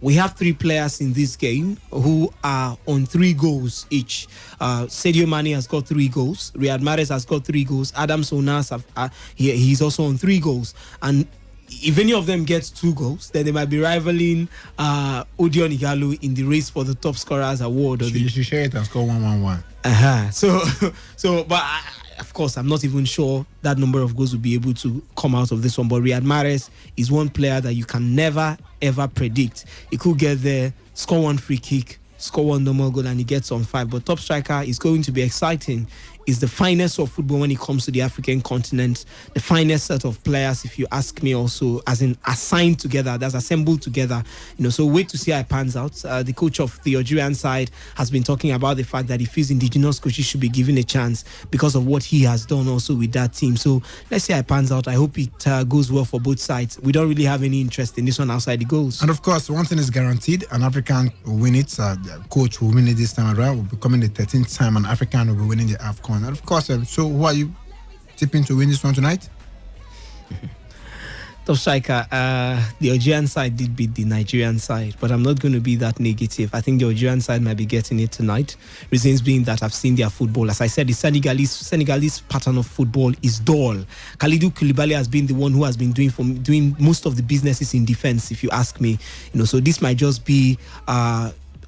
we have 3 players in this game who are on 3 goals each. Sadio Mane has got 3 goals. Riyad Mahrez has got 3 goals. Adam Sonas, he's also on 3 goals. And if any of them gets 2 goals, then they might be rivaling Odion Igalo in the race for the top scorers award. You should share it and score 1-1-1. But of course, I'm not even sure that number of goals will be able to come out of this one. But Riyad Mahrez is one player that you can never, ever predict. He could get there, score 1 free kick, score 1 normal goal, and he gets on 5. But top striker is going to be exciting. Is the finest of football when it comes to the African continent. The finest set of players, if you ask me, also as in assigned together, that's assembled together. So wait to see how it pans out. The coach of the Algerian side has been talking about the fact that he feels indigenous coaches should be given a chance because of what he has done also with that team. So let's see how it pans out. I hope it goes well for both sides. We don't really have any interest in this one outside the goals. And of course, one thing is guaranteed: an African will win it. The coach will win it this time around. Will be coming the 13th time. An African will be winning the AFCON. And of course, so who are you tipping to win this one tonight? Top striker, the Algerian side did beat the Nigerian side, but I'm not going to be that negative. I think the Algerian side might be getting it tonight. Reasons being that I've seen their football. As I said, the Senegalese pattern of football is dull. Kalidou Koulibaly has been the one who has been doing most of the businesses in defense, if you ask me. So this might just be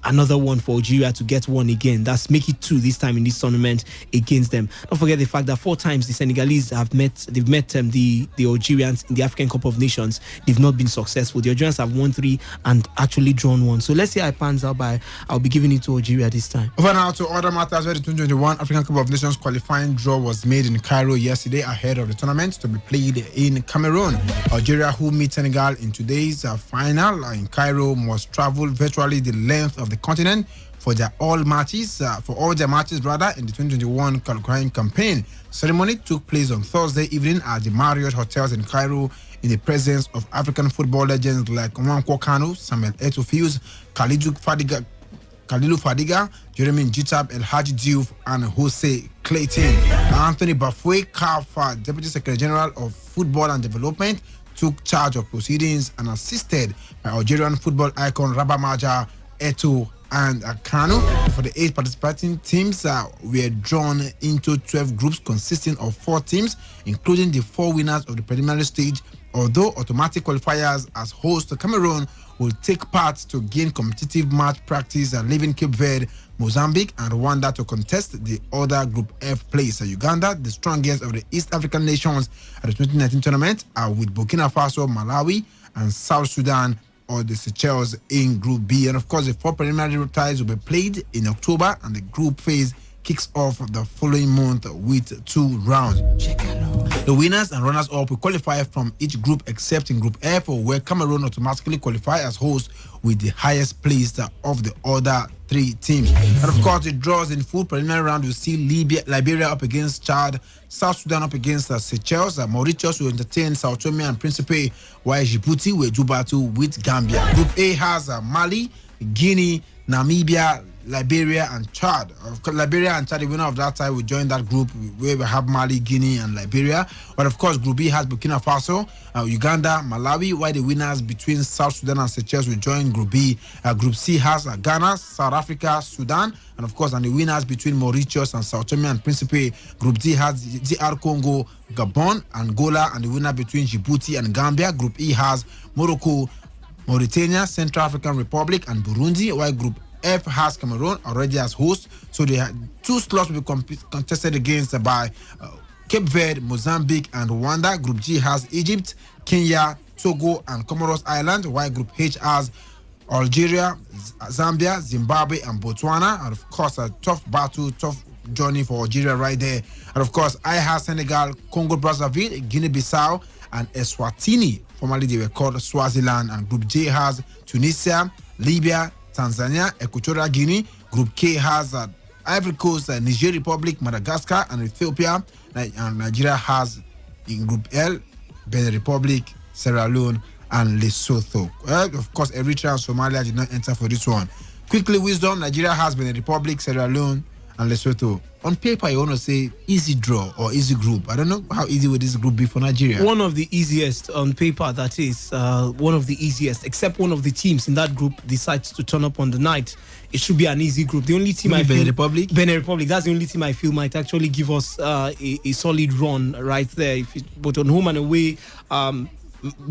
another one for Algeria to get one again. That's make it 2 this time in this tournament against them. Don't forget the fact that 4 times the Senegalese they've met the Algerians in the African Cup of Nations. They've not been successful. The Algerians have won 3 and actually drawn 1. So let's see how it pans out. I'll be giving it to Algeria this time. Over now to other matters, where the 2021 African Cup of Nations qualifying draw was made in Cairo yesterday ahead of the tournament to be played in Cameroon. Algeria, who meet Senegal in today's final in Cairo, must travel virtually the length of the continent for all their matches in the 2021 qualifying campaign. Ceremony took place on Thursday evening at the Marriott hotels in Cairo in the presence of African football legends like Nwankwo Kanu, Samuel Eto'o, Kalilu Fadiga, Jeremy Jitab, El Hadji Diouf, and Jose Clayton. Anthony Bafoué, CAF Deputy Secretary General of Football and Development, took charge of proceedings and assisted by Algerian football icon Rabah Maja, Eto'o, and Kanu. For the 8 participating teams were drawn into 12 groups consisting of 4 teams, including the 4 winners of the preliminary stage. Although automatic qualifiers as host to Cameroon will take part to gain competitive match practice and leaving Cape Verde, Mozambique, and Rwanda to contest the other Group F place. Uganda, the strongest of the East African nations at the 2019 tournament, are with Burkina Faso, Malawi, and South Sudan or the Seychelles in Group B. And of course, the 4 preliminary ties will be played in October, and the group phase kicks off the following month with 2 rounds. The winners and runners-up will qualify from each group except in Group F, where Cameroon automatically qualify as host with the highest placed of the other 3 teams. And of course, the draws in full preliminary round will see Liberia up against Chad, South Sudan up against Seychelles, Mauritius will entertain Sao Tome and Principe, while Djibouti will do battle with Gambia. Group A has Mali, Guinea, Namibia, Liberia and Chad. Liberia and Chad, the winner of that tie, will join that group where we have Mali, Guinea and Liberia. But of course, Group B has Burkina Faso, Uganda, Malawi, while the winners between South Sudan and Seychelles will join Group B. Group C has Ghana, South Africa, Sudan, and of course, and the winners between Mauritius and Sao Tome and Principe. Group D has DR Congo, Gabon, Angola, and the winner between Djibouti and Gambia. Group E has Morocco, Mauritania, Central African Republic, and Burundi, while Group F has Cameroon already as host. So they had 2 slots will be contested against by Cape Verde, Mozambique, and Rwanda. Group G has Egypt, Kenya, Togo, and Comoros Island, while Group H has Algeria, Zambia, Zimbabwe, and Botswana. And of course, a tough battle, tough journey for Algeria right there. And of course, I have Senegal, Congo Brazzaville, Guinea-Bissau, and Eswatini. Formerly they were called Swaziland. And Group J has Tunisia, Libya, Tanzania, Equatorial Guinea. Group K has Ivory Coast, Niger Republic, Madagascar, and Ethiopia. And Nigeria has in Group L, Benin Republic, Sierra Leone, and Lesotho. Of course, Eritrea and Somalia did not enter for this one. Quickly, wisdom: Nigeria has Benin Republic, Sierra Leone, and Lesotho. On paper, you want to say easy draw or easy group. I don't know how easy would this group be for Nigeria. One of the easiest on paper, that is. One of the easiest, except one of the teams in that group decides to turn up on the night. It should be an easy group. The only team Benin Republic? Benin Republic, that's the only team I feel might actually give us a solid run right there. But on home and away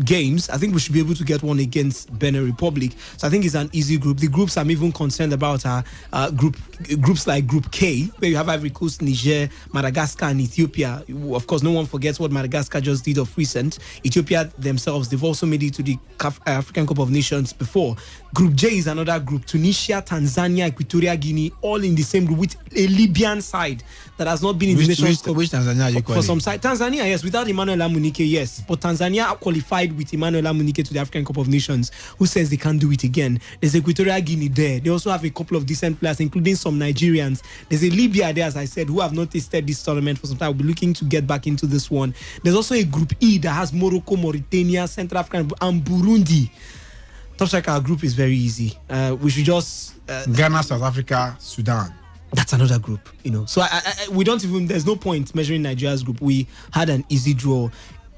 games, I think we should be able to get one against Benin Republic. So I think it's an easy group. The groups I'm even concerned about are groups like Group K, where you have Ivory Coast, Niger, Madagascar, and Ethiopia. Of course, no one forgets what Madagascar just did of recent. Ethiopia themselves, they've also made it to the African Cup of Nations before. Group J is another group. Tunisia, Tanzania, Equatorial Guinea, all in the same group with a Libyan side that has not been in the Nations Cup. Which Tanzania are you calling? For some side, Tanzania, yes, without Emmanuel Amunike, yes. But Tanzania qualified with Emmanuel Amunike to the African Cup of Nations. Who says they can't do it again? There's Equatorial Guinea there. They also have a couple of decent players, including some Nigerians. There's a Libya there, as I said, who have not tasted this tournament for some time. We'll be looking to get back into this one. There's also a Group E that has Morocco, Mauritania, Central Africa, and Burundi. Top striker group is very easy. We should just Ghana, South Africa, Sudan. That's another group, So we don't even. There's no point measuring Nigeria's group. We had an easy draw.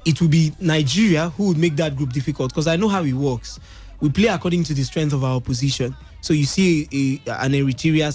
It will be Nigeria who would make that group difficult, because I know how it works. We play according to the strength of our opposition. So you see an Eritrea,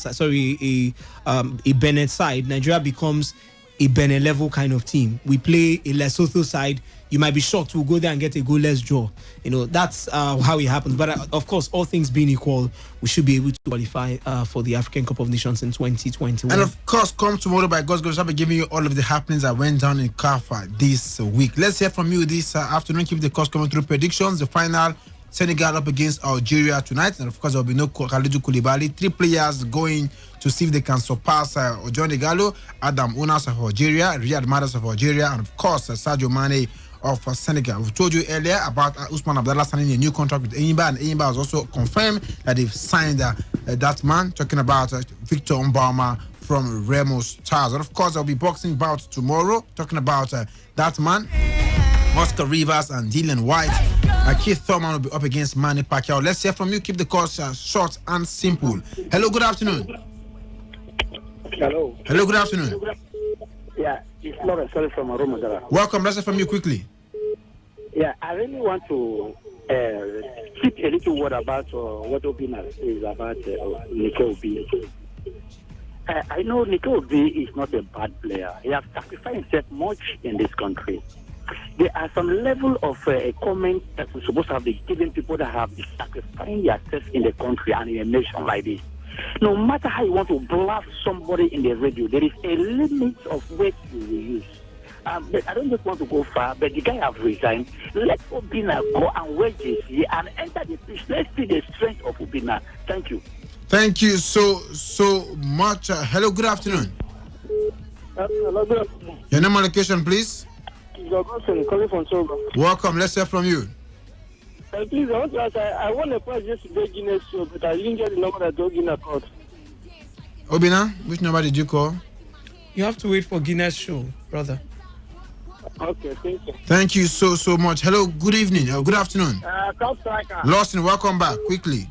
a Benin side, Nigeria becomes a Benin level kind of team. We play a Lesotho side. You might be shocked we'll go there and get a goalless draw. That's how it happens. But of course, all things being equal, we should be able to qualify for the African Cup of Nations in 2021. And of course, come tomorrow by God's grace, I'll be giving you all of the happenings that went down in Kafa this week. Let's hear from you this afternoon. Keep the course coming through predictions. The final, Senegal up against Algeria tonight. And of course, there will be no Khalidou Koulibaly. 3 players going to see if they can surpass Ojone Gallo, Adam Unas of Algeria, Riyad Mahrez of Algeria, and of course, Sadio Mane of Senegal. We've told you earlier about Usman Abdallah signing a new contract with Enyimba, and Enyimba has also confirmed that they've signed that man, talking about Victor Mbama from Remo Stars. And of course, there'll be boxing bout tomorrow, talking about that man, Oscar Rivas and Dillian White. Keith Thurman will be up against Manny Pacquiao. Let's hear from you. Keep the course short and simple. Hello, good afternoon. Hello. Hello, good afternoon. Yeah, it's Lawrence from Aroma. Welcome. Let's hear from you quickly. Yeah, I really want to speak a little word about what Obina says about Nico Obi. I know Nico Obi is not a bad player. He has sacrificed himself much in this country. There are some level of comment that we're supposed to have been giving people that have been sacrificing themselves in the country and in a nation like this. No matter how you want to blast somebody in the radio, there is a limit of words you will use. But I don't just want to go far, but the guy have resigned. Let Obina go and wear JC and enter the pitch. Let's see the strength of Obina. Thank you. Thank you so much. Hello, good afternoon. Hello, good afternoon. Your name and location, please. Calling from Togo. Welcome. Let's hear from you. Please, I want to ask, I won a prize yesterday Guinness show, but I didn't get the number that Dogina called. Obina, which number did you call? You have to wait for Guinness show, brother. Okay, thank you. Thank you so much. Hello, good evening. Good afternoon. Top striker. Lawson, welcome back. Quickly.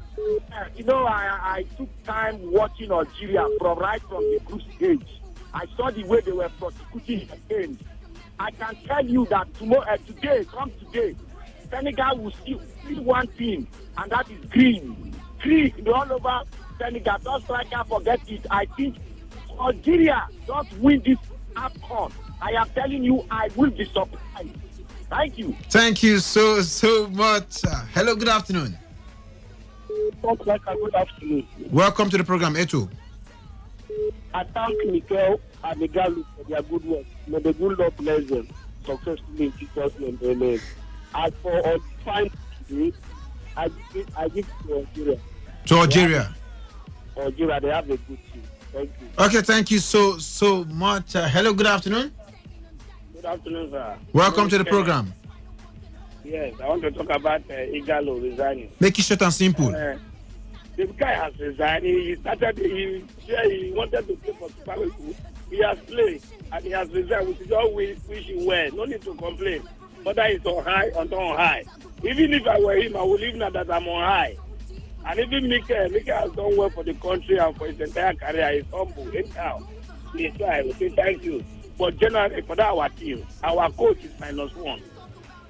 I took time watching Algeria from the group stage. I saw the way they were prosecuting the game. I can tell you that today, Senegal will see one thing, and that is green. Green all over Senegal. Top striker, forget it. I think Algeria just win this AFCON. I am telling you, I will be surprised. Thank you. Thank you so much. Hello, good afternoon. Good afternoon. Welcome to the program, Eto. I thank Mikel and Igalo for their good work. May the good Lord bless them successfully in Jesus' name. Amen. As for on fine today, I give it to Algeria. To Algeria. Algeria, they have a good team. Thank you. Okay, thank you so much. Hello, good afternoon. Good afternoon, sir. Welcome to the program. Yes, I want to talk about Igalo resigning. Make it short and simple. The guy has resigned. He wanted to play for Super Eagles. He has played and he has resigned. We should all wish him well. No need to complain. Whether it's on high or not on high. Even if I were him, I would leave now that I'm on high. And even Mika has done well for the country and for his entire career. He's humble. Anyhow, he's trying. We say thank you. But generally, for that, our team, our coach is -1.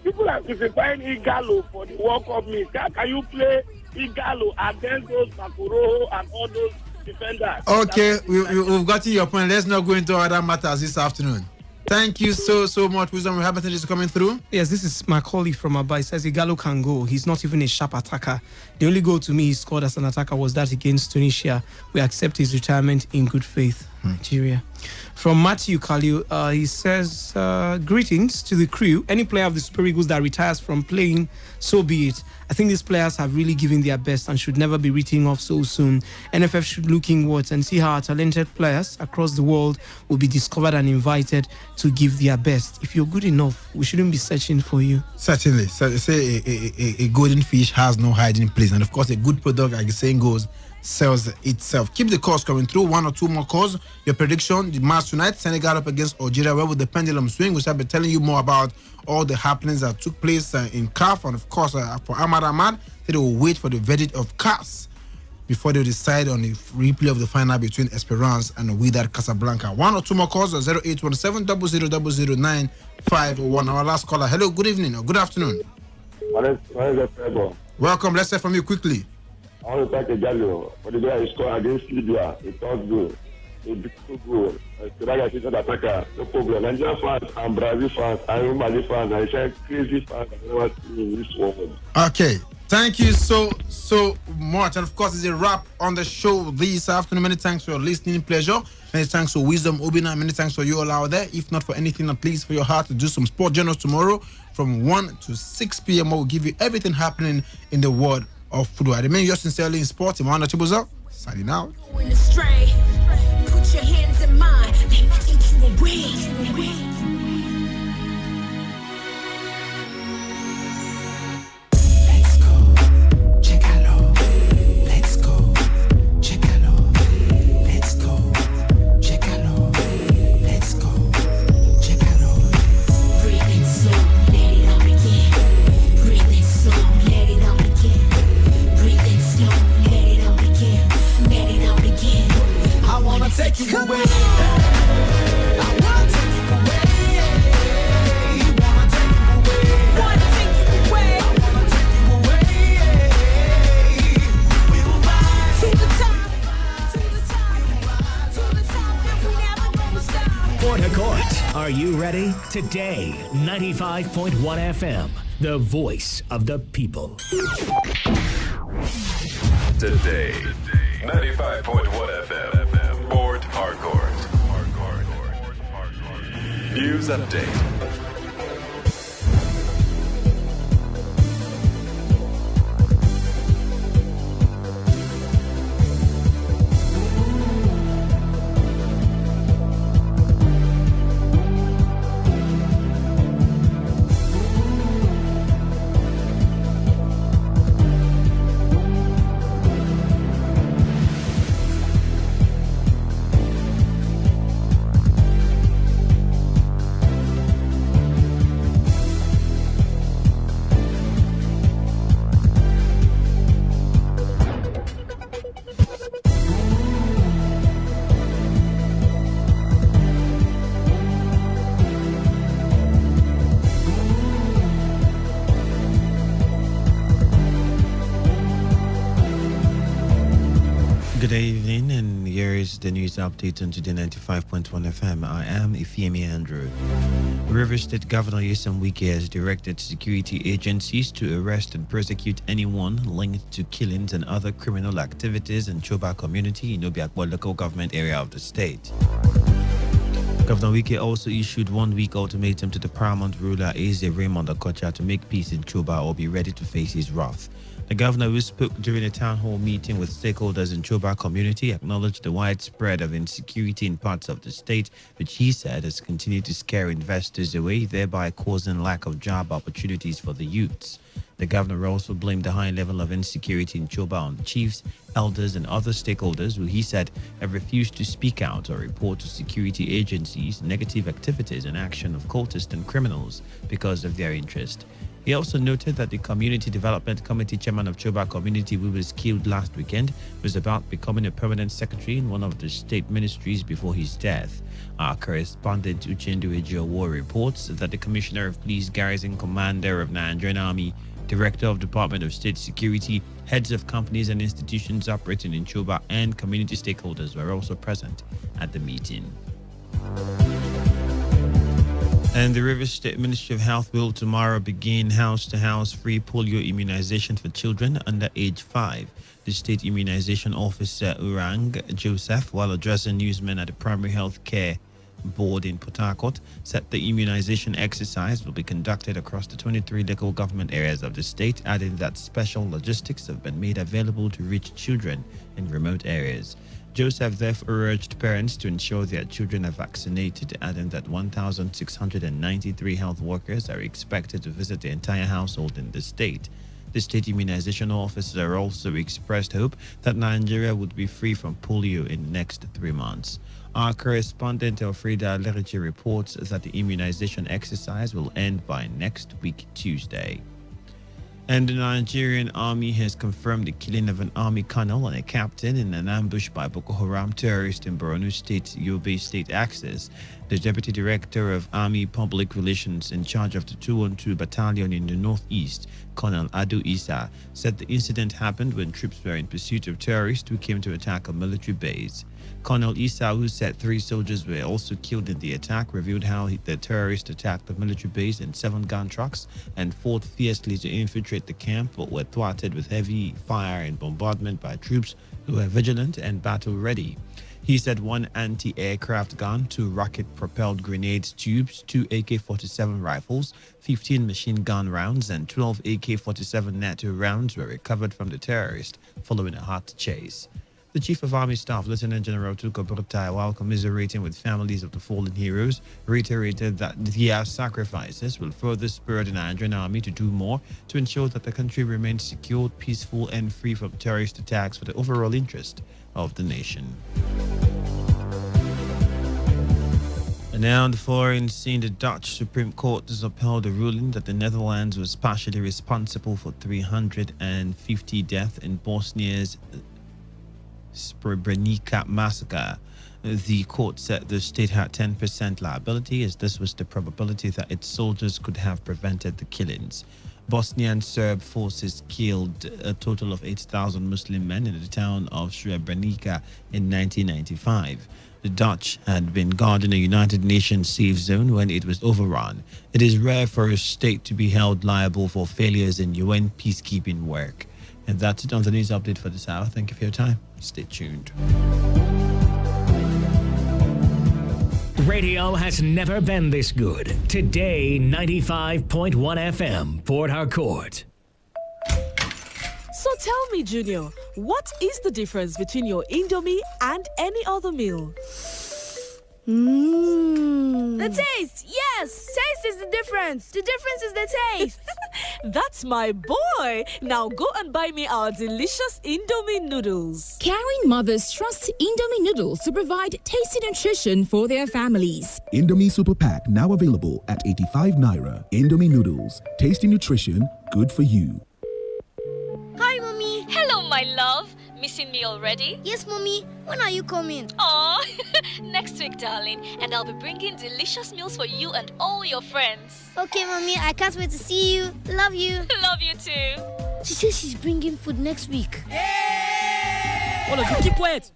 People are crucifying Igalo for the World Cup meet. Can you play Igalo against those Makuro and all those defenders? Okay, we've gotten your point. Let's not go into other matters this afternoon. Thank you so much, Wisdom. We have messages coming through. Yes, this is Macaulay from Aba. He says Igalo can go. He's not even a sharp attacker. The only goal to me he scored as an attacker was that against Tunisia. We accept his retirement in good faith. Nigeria. From Matthew Khalil, he says, greetings to the crew. Any player of the Super Eagles that retires from playing, so be it. I think these players have really given their best and should never be written off so soon. NFF should look inwards and see how our talented players across the world will be discovered and invited to give their best. If you're good enough, we shouldn't be searching for you. Certainly. So they say a golden fish has no hiding place. And of course, a good product, like the saying goes, sells itself. Keep the calls coming through. One or two more calls. Your prediction, the match tonight, Senegal up against Algeria. Where will the pendulum swing? We shall be telling you more about all the happenings that took place in CAF. And of course, for Ahmad, they will wait for the verdict of CAS before they decide on the replay of the final between Esperance and Wydad Casablanca. One or two more calls, 0817 000951. Our last caller. Hello, good evening or good afternoon. Welcome. Let's hear from you quickly. I want to thank Igalo for the goal he scored against Libya. A third goal. A beautiful goal. Like I said, attacker, no problem. Nigerian fans and Brazil fans and Mali fans and crazy fans I've never seen in this world. Okay. Thank you so much. And of course, it's a wrap on the show this afternoon. Many thanks for your listening pleasure. Many thanks for Wisdom Obina. Many thanks for you all out there. If not for anything, at least for your heart to do some sport journals tomorrow from 1 to 6 p.m. We'll give you everything happening in the world of football. I remain yours sincerely in sports. Imana Chibuza, signing out. Put your hands in mine. Let me take you away. Let's go, Chicalo. Let's go, Chicalo. Let's go, Chicalo. Let's go, Chicalo. Breathe in slow, let it out again. Breathe in slow, let it out again. Breathe in slow, let it out again. Let it out again. I wanna take you away. I wanna take you away. Wanna take you away. Wanna take you away. I wanna take you away. We will rise to the top, to the top, to the top, and we never gonna stop. Court to court. Are you ready? Today, 95.1 FM, the voice of the people. Today, 95.1 FM, Port Harcourt. News update. Good evening, and here is the news update on Today 95.1 FM. I am Ifemi Andrew. River State Governor Yesam Wike has directed security agencies to arrest and prosecute anyone linked to killings and other criminal activities in Choba community in Obiakpo local government area of the state. Governor Wike also issued 1 week ultimatum to the paramount ruler Eze Raymond Okocha to make peace in Choba or be ready to face his wrath. The governor, who spoke during a town hall meeting with stakeholders in Choba community, acknowledged the widespread of insecurity in parts of the state, which he said has continued to scare investors away, thereby causing lack of job opportunities for the youths. The governor also blamed the high level of insecurity in Choba on chiefs, elders, and other stakeholders who he said have refused to speak out or report to security agencies negative activities and action of cultists and criminals because of their interest. He also noted that the Community Development Committee chairman of Choba Community, who was killed last weekend, was about becoming a permanent secretary in one of the state ministries before his death. Our correspondent Uchendu Ejiowo reports that the Commissioner of Police, Garrison Commander of Nigerian Army, Director of Department of State Security, heads of companies and institutions operating in Choba, and community stakeholders were also present at the meeting. And the Rivers State Ministry of Health will tomorrow begin house-to-house free polio immunization for children under age 5. The State Immunization Officer Urang Joseph, while addressing newsmen at the Primary Health Care Board in Port Harcourt, said the immunization exercise will be conducted across the 23 local government areas of the state, adding that special logistics have been made available to reach children in remote areas. Joseph therefore urged parents to ensure their children are vaccinated, adding that 1,693 health workers are expected to visit the entire household in the state. The state immunization officer also expressed hope that Nigeria would be free from polio in the next 3 months. Our correspondent Elfrida Lerici reports that the immunization exercise will end by next week, Tuesday. And the Nigerian army has confirmed the killing of an army colonel and a captain in an ambush by Boko Haram terrorists in Borno State, Yobe State Axis. The deputy director of Army Public Relations in charge of the 212 Battalion in the Northeast, Colonel Adu Isa, said the incident happened when troops were in pursuit of terrorists who came to attack a military base. Colonel Isa, who said 3 soldiers were also killed in the attack, revealed how the terrorists attacked the military base in 7 gun trucks and fought fiercely to infiltrate the camp, but were thwarted with heavy fire and bombardment by troops who were vigilant and battle-ready. He said 1 anti-aircraft gun, 2 rocket-propelled grenades tubes, 2 AK-47 rifles, 15 machine gun rounds, and 12 AK-47 NATO rounds were recovered from the terrorists following a hot chase. The Chief of Army Staff, Lieutenant General Tuko Burtai, while commiserating with families of the fallen heroes, reiterated that their sacrifices will further spur the Nigerian Army to do more to ensure that the country remains secure, peaceful, and free from terrorist attacks for the overall interest of the nation. And now on the foreign scene, the Dutch Supreme Court has upheld a ruling that the Netherlands was partially responsible for 350 deaths in Bosnia's Srebrenica massacre. The court said the state had 10% liability, as this was the probability that its soldiers could have prevented the killings. Bosnian Serb forces killed a total of 8,000 Muslim men in the town of Srebrenica in 1995. The Dutch had been guarding a United Nations safe zone when it was overrun. It is rare for a state to be held liable for failures in UN peacekeeping work. And that's it on the news update for this hour. Thank you for your time. Stay tuned. Radio has never been this good. Today, 95.1 FM, Port Harcourt. So tell me, Junior, what is the difference between your Indomie and any other meal? The taste, yes! Taste is the difference. The difference is the taste. That's my boy. Now go and buy me our delicious Indomie noodles. Caring mothers trust Indomie noodles to provide tasty nutrition for their families. Indomie Super Pack now available at 85 Naira. Indomie noodles, tasty nutrition, good for you. Hi, Mommy. Hello, my love. Missing me already? Yes, Mommy. When are you coming? Aw, next week, darling. And I'll be bringing delicious meals for you and all your friends. Okay, Mommy. I can't wait to see you. Love you. Love you too. She says she's bringing food next week. Hey! All of you, keep quiet.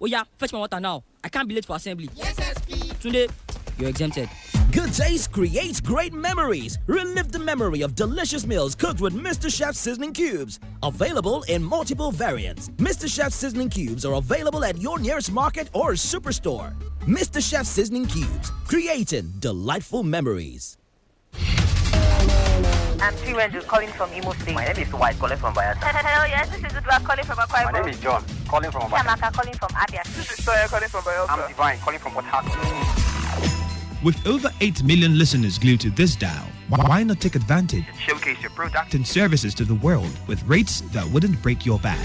Oh yeah, fetch my water now. I can't be late for assembly. Yes, SP. Tunde, you're exempted. Good taste creates great memories. Relive the memory of delicious meals cooked cooked with Mr. Chef seasoning cubes. Available in multiple variants. Mr. Chef seasoning cubes are available at your nearest market or superstore. Mr. Chef seasoning cubes, creating delightful memories. I'm Chiwendu calling from Imo State. My name is White calling from Bayelsa. Hello, yes, this is Udwa calling from Akwa Ibom. My name is John calling from Bayelsa. Chamaka calling from Abia. This is Toya calling from Bayelsa. I'm Divine calling from Port Harcourt. With over 8 million listeners glued to this dial, why not take advantage Showcase your product and services to the world with rates that wouldn't break your bank?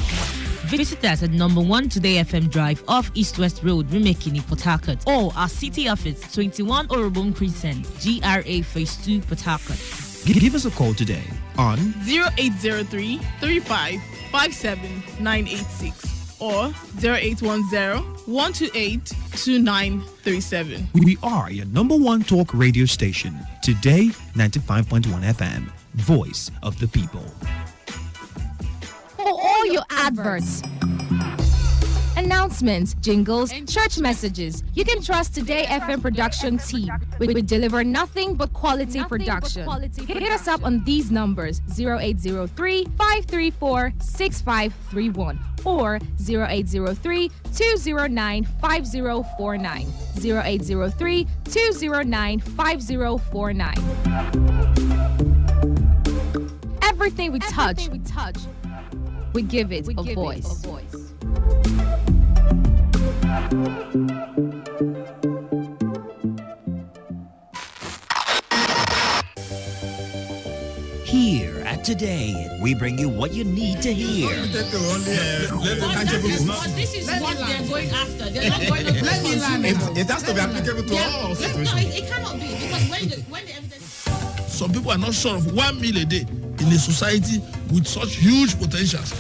Visit us at number 1 Today FM Drive off East West Road, Rumekini, Port Harcourt, or our city office, 21 Orobon Crescent, GRA Phase 2, Port Harcourt. Give us a call today on 0803 35 57 986 or 0810 128 2937. We are your number 1 talk radio station. Today, 95.1 FM, voice of the people. For all your adverts, announcements, jingles, church messages, you can trust Today FM production team. We deliver nothing but quality production. Hit us up on these numbers: 0803 534 6531 or 0803 209 5049. 0803 209 5049. Everything we touch, we give it a voice. Here at Today, we bring you what you need to hear. This is what they're going after. They're not going to Let me learn it has to be applicable to all situations. No, it cannot be because when the evidence. Some people are not sure of 1 meal a day in a society with such huge potentials.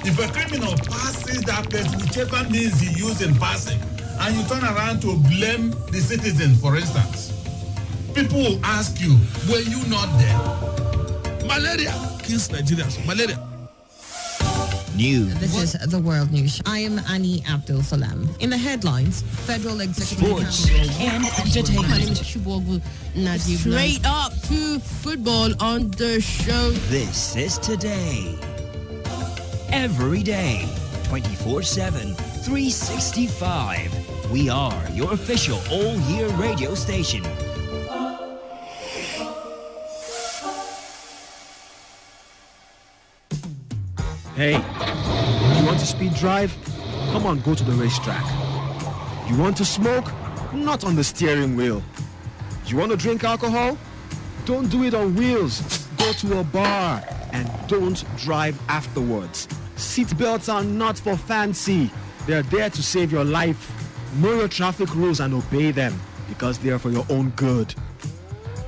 If a criminal passes that place, whichever means he used in passing, and you turn around to blame the citizen, for instance, people will ask you, were you not there? Malaria kills Nigerians. Malaria. News. This is the World News. I am Annie Abdul Salam. In the headlines, Federal Executive Sports and entertainment. My name is Shubogu Nadir. Straight up to football on the show. This is Today. Every day, 24/7, 365. We are your official all-year radio station. Hey, you want to speed drive? Come on, go to the racetrack. You want to smoke? Not on the steering wheel. You want to drink alcohol? Don't do it on wheels. Go to a bar and don't drive afterwards. Seatbelts are not for fancy. They're there to save your life. Know your traffic rules and obey them because they are for your own good.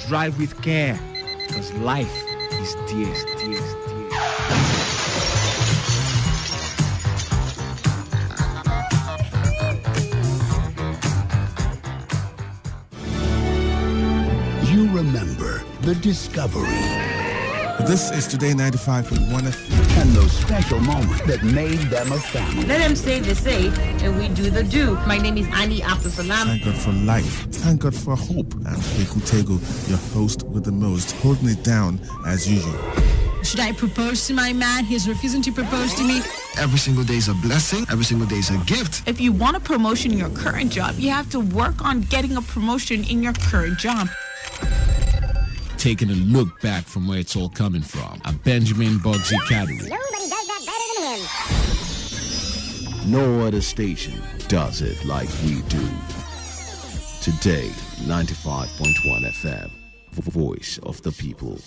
Drive with care because life is dear. You remember the discovery. This is Today 95.1 FM. And those special moments that made them a family. Let them say the say, and we do the do. My name is Annie Abdul Salam. Thank God for life. Thank God for hope. And Tego, your host with the most, holding it down as usual. Should I propose to my man? He's refusing to propose to me. Every single day is a blessing. Every single day is a gift. If you want a promotion in your current job, you have to work on getting a promotion in your current job. Taking a look back from where it's all coming from. A Benjamin Bugsy Caddy. Nobody does that better than him. No other station does it like we do. Today, 95.1 FM, voice of the people.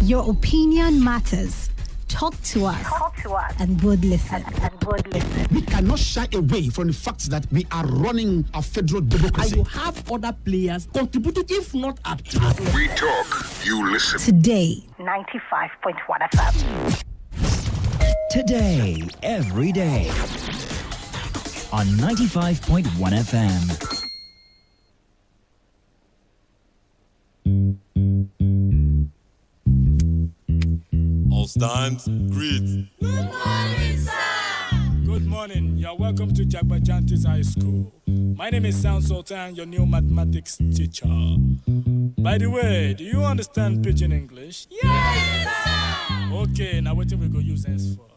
Your opinion matters. Talk to us. And good listen. We cannot shy away from the fact that we are running a federal democracy. And you have other players contributing, if not at all. We talk, you listen. Today, 95.1 FM. Today, every day. On 95.1 FM. All stand, greet. Good morning, sir. Good morning. You're welcome to Jagbajantis High School. My name is Sound Sultan, your new mathematics teacher. By the way, do you understand pidgin English? Yes, sir. Okay, now what we go use this for?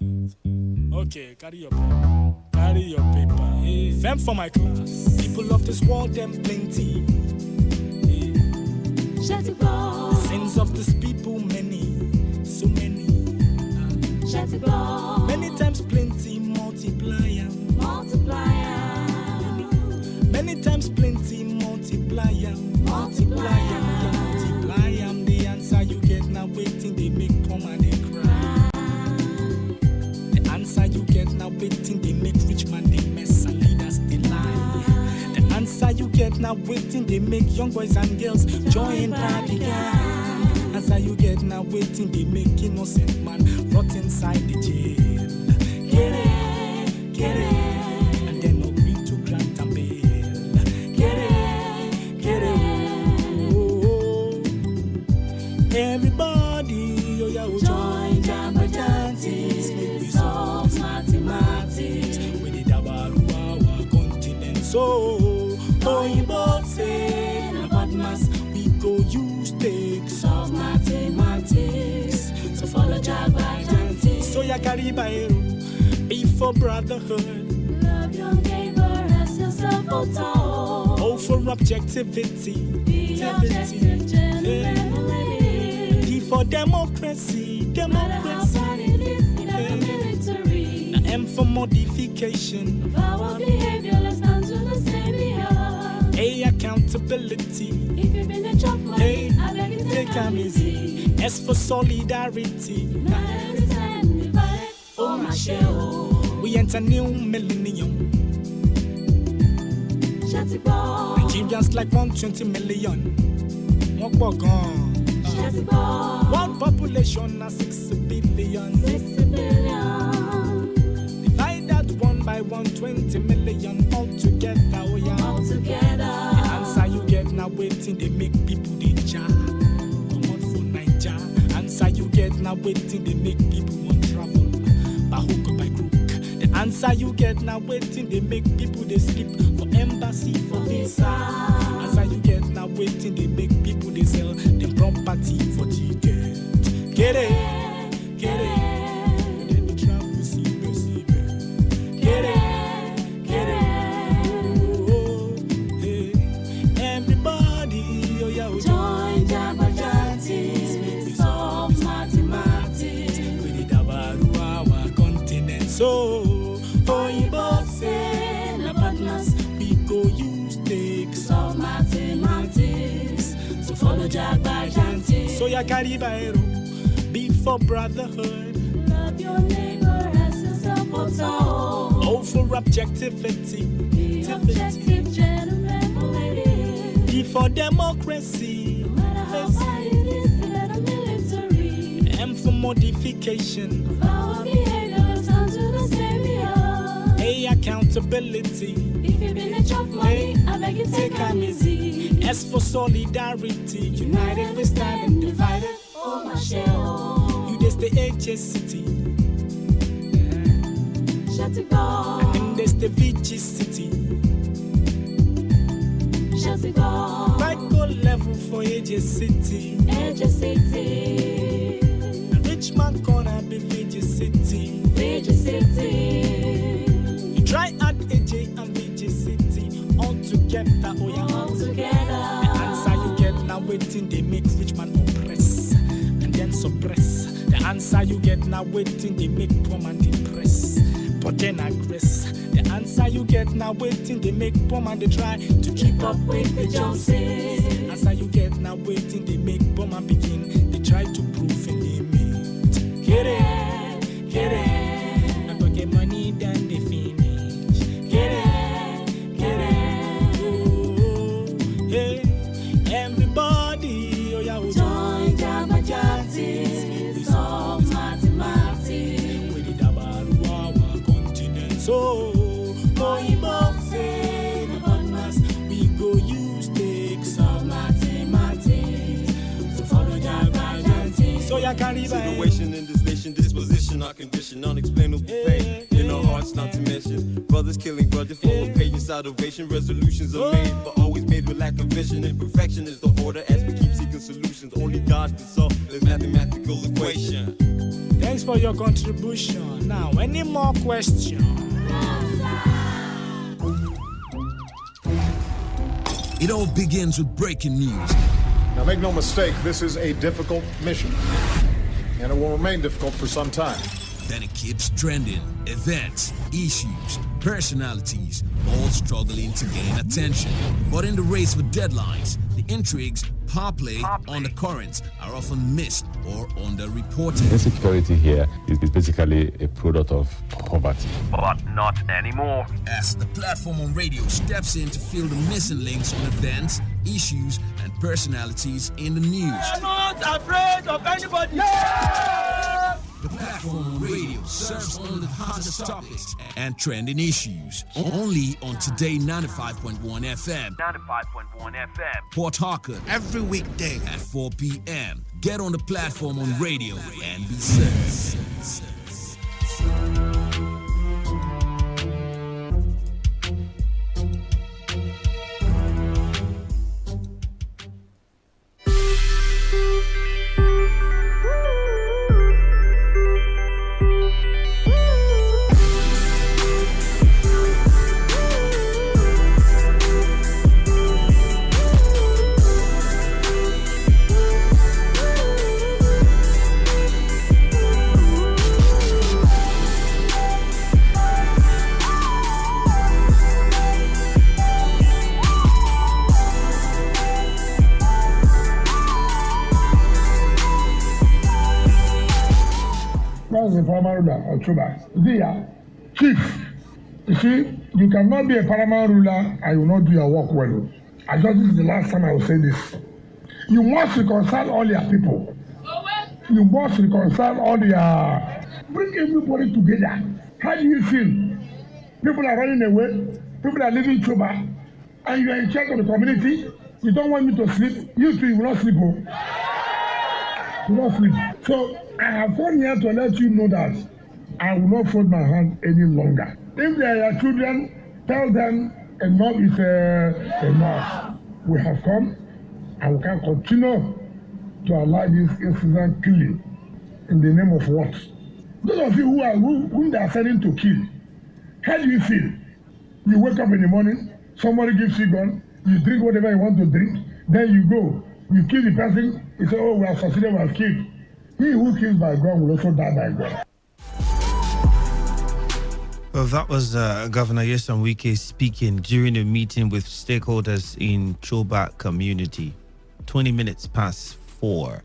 Okay, carry your pen. Carry your paper. Them for my class. People of this world, them plenty. The sins of this people, many, so many. Many times plenty, multiplier. Many times plenty, multiplier. Multiplier. The answer you get now waiting, they make poor man they cry. The answer you get now waiting, they make rich man they mess and leaders they lie. The answer you get now waiting, they make young boys and girls join party gang. Answer you get now waiting, they make innocent man rot inside the jail. Get it. And then agree to grant and bail. Get it. Oh. Everybody, oh yeah, join Jamba Jantis. Make we solve mathematics. We did our continent. So, oh, you both say, about mass, we go use take solve mathematics. So follow Jamba Jantis. So ya carry by be for brotherhood. Love your neighbor as yourself. Oh, for objectivity. Be objective, D for democracy. Now M for modification. Of our behavior, let's down to the same behavior. A, accountability. If you've been a chop money, I beg you take them easy. S for solidarity. United we stand divided. Oh my shell. We enter new millennium. Nigerians like 120 million. One population of 6 billion. 6 billion. Divide that 1 by 120 million all together. Oh yeah. All together. The answer you get now waiting, they make people they jar. Come on for Niger. Answer you get now waiting, they make people want travel. By hook or by crook. The answer you get now waiting, they make people they sleep for embassy, for visa. Answer you get now waiting, they make people they sell them property for ticket. Get it. Then they travel, see. Get it. Oh, hey. Everybody, oh yeah, join Jamba Jantis. We solve mathematics. We did our continent. So, oh, you both say, about us, we go use take solve mathematics. So follow Jamba Jantis. So ya carry by be for brotherhood. Love your neighbor as yourself. Oh, for objectivity. Be objective, gentleman, lady. B for democracy. No matter how high it is, the better military. M for modification. Of our behavior, let's down to the same behavior. A, accountability. If you've been a chop money, I beg you take them easy. S for solidarity. United we stand and divided. Oh my shell. You just the HSCity. Shut it go. And there's the VG City. Shut it go. Micro level for HSCity. The rich man corner be VG City. You try add AJ and VG City all together. Oh yeah, all together. The answer you get now waiting, they make rich man oppress and then suppress. The answer you get now waiting, they make poor man depress. But then aggress. The answer you get now waiting, they make poor man they try to keep up with the Joneses. Answer you get now waiting, they make poor man begin. They try to prove a limit. Get it. Now go get money, then they finish. Get it. Oh, hey. Everybody, oh yeah, join Jamba Jantis. We solve mathematics. We did our continent. So, oh, you both say, about us, we go use take solve mathematics. So follow Jamba Jantis. So ya carry by situation in this nation, disposition condition, our condition, unexplainable pain in our hearts, not to mention brothers killing brothers, full of patience, salvation, resolutions are made, but always made with lack of vision. Imperfection is the order as we keep seeking solutions. Only God can solve this mathematical equation. Thanks for your contribution. Now, any more questions? It all begins with breaking news. Now, make no mistake, this is a difficult mission, and it will remain difficult for some time. Then it keeps trending. Events, issues, personalities, all struggling to gain attention. But in the race for deadlines, the intrigues, power play, undercurrents are often missed or underreported. Insecurity here is basically a product of poverty. But not anymore. As the platform on radio steps in to fill the missing links on events, issues, and personalities in the news. I'm not afraid of anybody. The platform on radio serves on the hottest topics and trending issues. Only on Today 95.1 FM. 95.1 FM. Port Harcourt. Every weekday at 4 p.m. Get on the platform on radio and be served. The paramount ruler of Chuba. Chief, you see, you cannot be a paramount ruler and you will not do your work well. I thought this is the last time I will say this. You must reconcile all your people. You must reconcile all your... Bring everybody together. How do you feel? People are running away. People are leaving Chuba. And you are in charge of the community. You don't want me to sleep. You too, you will not sleep. You will not sleep. So, I have come here to let you know that I will not fold my hand any longer. If they are your children, tell them enough is enough. We have come and we can continue to allow this incident killing in the name of what? Those of you whom they are sending to kill, how do you feel? You wake up in the morning, somebody gives you a gun, you drink whatever you want to drink, then you go, you kill the person, you say, oh, we have succeeded, we have killed. He who kills by gun will also die by gun. Well, that was Governor Nyesom Wike speaking during a meeting with stakeholders in Choba community. 20 minutes past 4.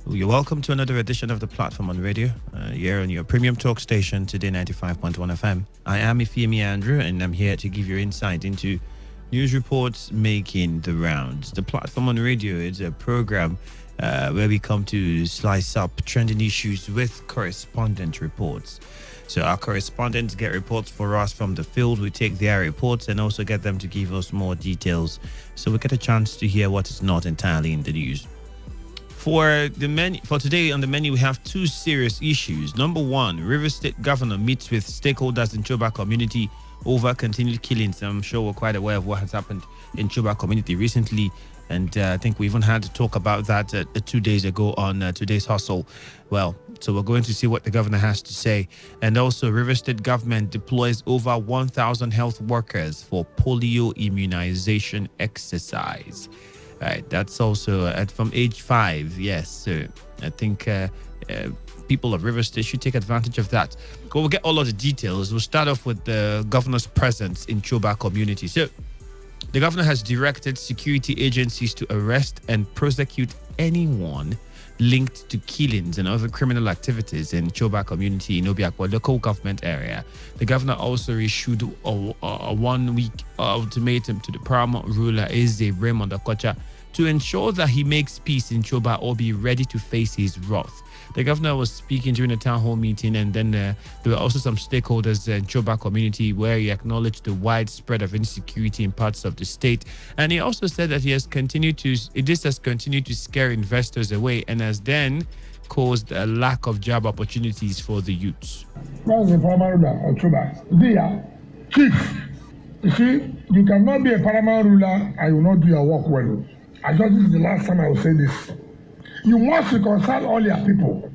You're welcome to another edition of the platform on radio. Here on your premium talk station, Today 95.1 FM. I am Ifeami Andrew, and I'm here to give you insight into news reports making the rounds. The platform on radio is a program where we come to slice up trending issues with correspondent reports. So our correspondents get reports for us from the field. We take their reports and also get them to give us more details, so we get a chance to hear what is not entirely in the news. For today on the menu, we have two serious issues. Number one, Rivers State Governor meets with stakeholders in Choba community over continued killings. I'm sure we're quite aware of what has happened in Choba community recently. And I think we even had to talk about that 2 days ago on Today's Hustle. Well, so we're going to see what the governor has to say. And also, River State government deploys over 1,000 health workers for polio immunization exercise. All right, that's also from age 5. Yes, so I think people of River State should take advantage of that. We'll get all of the details. We'll start off with the governor's presence in Choba community. So, the governor has directed security agencies to arrest and prosecute anyone linked to killings and other criminal activities in Choba community in Obiakwa local government area. The governor also issued a 1-week ultimatum to the paramount ruler, Eze Raymond Okocha, to ensure that he makes peace in Choba or be ready to face his wrath. The governor was speaking during a town hall meeting, and then there were also some stakeholders in Choba community where he acknowledged the widespread of insecurity in parts of the state. And he also said that this has continued to scare investors away and has then caused a lack of job opportunities for the youths. That's the primary ruler of Chuba. There, chief. You see, you cannot be a paramount ruler and you will not do your work well. I thought this is the last time I will say this. You must reconcile all your people.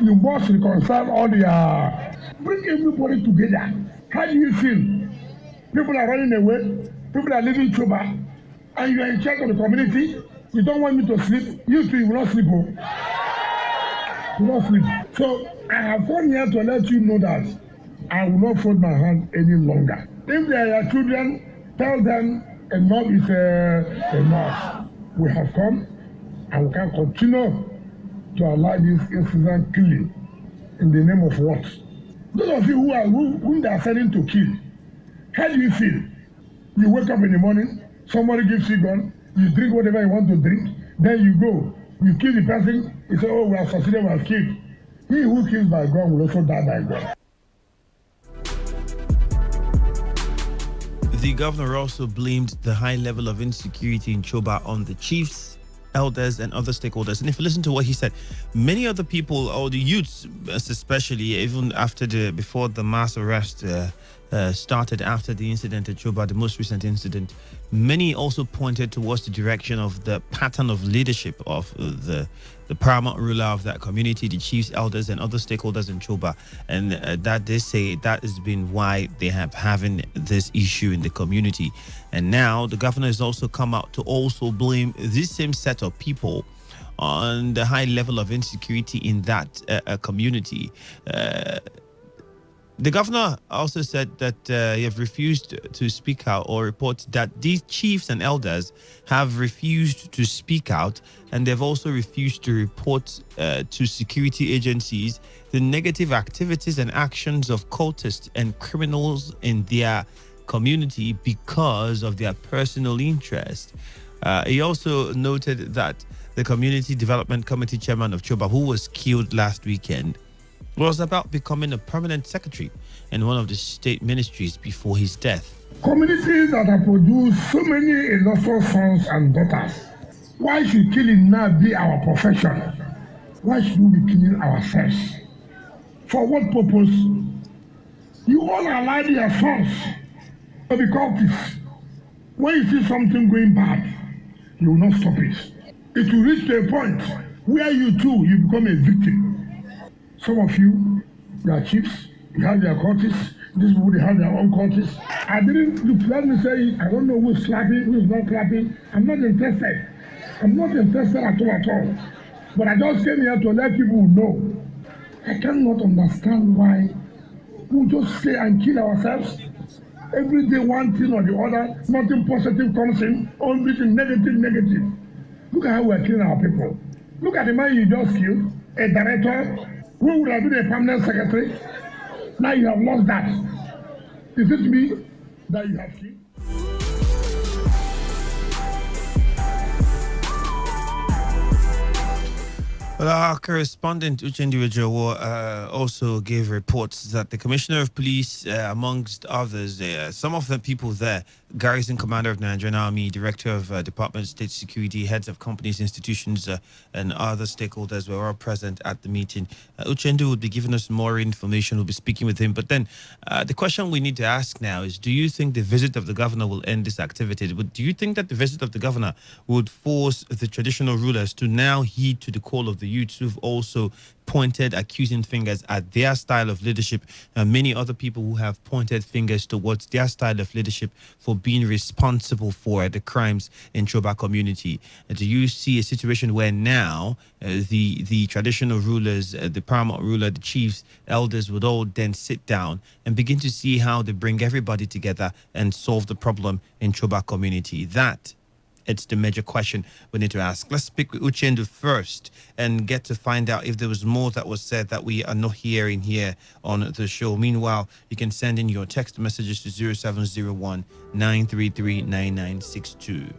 You must reconcile all your... Bring everybody together. How do you feel? People are running away. People are leaving Chuba. And you are in charge of the community. You don't want me to sleep. You too, you will not sleep. You will not sleep. So I have come here to let you know that I will not fold my hand any longer. If they are your children, tell them enough is enough. We have come and we can continue to allow this incident killing in the name of what? Those of you who they are selling to kill, how do you feel? You wake up in the morning, somebody gives you a gun, you drink whatever you want to drink, then you go, you kill the person, you say, oh, we have succeeded, we have killed. He who kills by gun will also die by gun. The governor also blamed the high level of insecurity in Choba on the chiefs, elders, and other stakeholders. And if you listen to what he said, many other people, or the youths especially, even before the mass arrest started after the incident at Choba, the most recent incident, many also pointed towards the direction of the pattern of leadership of the paramount ruler of that community, the chiefs, elders, and other stakeholders in Choba, and that they say that has been why they have having this issue in the community. And now the governor has also come out to also blame this same set of people on the high level of insecurity in that community. The governor also said that he have refused to speak out or report that these chiefs and elders have refused to speak out, and they've also refused to report to security agencies the negative activities and actions of cultists and criminals in their community because of their personal interest. He also noted that the Community Development Committee chairman of Choba, who was killed last weekend, was about becoming a permanent secretary in one of the state ministries before his death. Communities that have produced so many illustrious sons and daughters, why should killing now be our profession? Why should we be killing ourselves? For what purpose? You all allow your sons to be cultists. When you see something going bad, you will not stop it. It will reach to a point where you too, you become a victim. Some of you are chiefs, you have their cultists, these people, they have their own cultists. I didn't look, let me say, I don't know who is clapping, who is not clapping. I'm not interested. I'm not interested at all. But I just came here to let people know. I cannot understand why we just stay and kill ourselves. Every day, one thing or the other, nothing positive comes in, only negative. Look at how we are killing our people. Look at the man you just killed, a director who would have been a permanent secretary. Now you have lost that. Is it me that you have killed? Well, our correspondent Uchendu Ejowo also gave reports that the Commissioner of Police, amongst others, some of the people there, Garrison Commander of Nigerian Army, Director of Department of State Security, heads of companies, institutions, and other stakeholders were all present at the meeting. Uchendu would be giving us more information. We'll be speaking with him. But then the question we need to ask now is, do you think the visit of the governor will end this activity? Do you think that the visit of the governor would force the traditional rulers to now heed to the call of the youths who've also pointed accusing fingers at their style of leadership, and many other people who have pointed fingers towards their style of leadership for being responsible for the crimes in Choba community? Do you see a situation where now the traditional rulers, the paramount ruler, the chiefs, elders would all then sit down and begin to see how they bring everybody together and solve the problem in Choba community? It's the major question we need to ask. Let's speak with Uchendu first and get to find out if there was more that was said that we are not hearing here on the show. Meanwhile, you can send in your text messages to 0701 933 9962.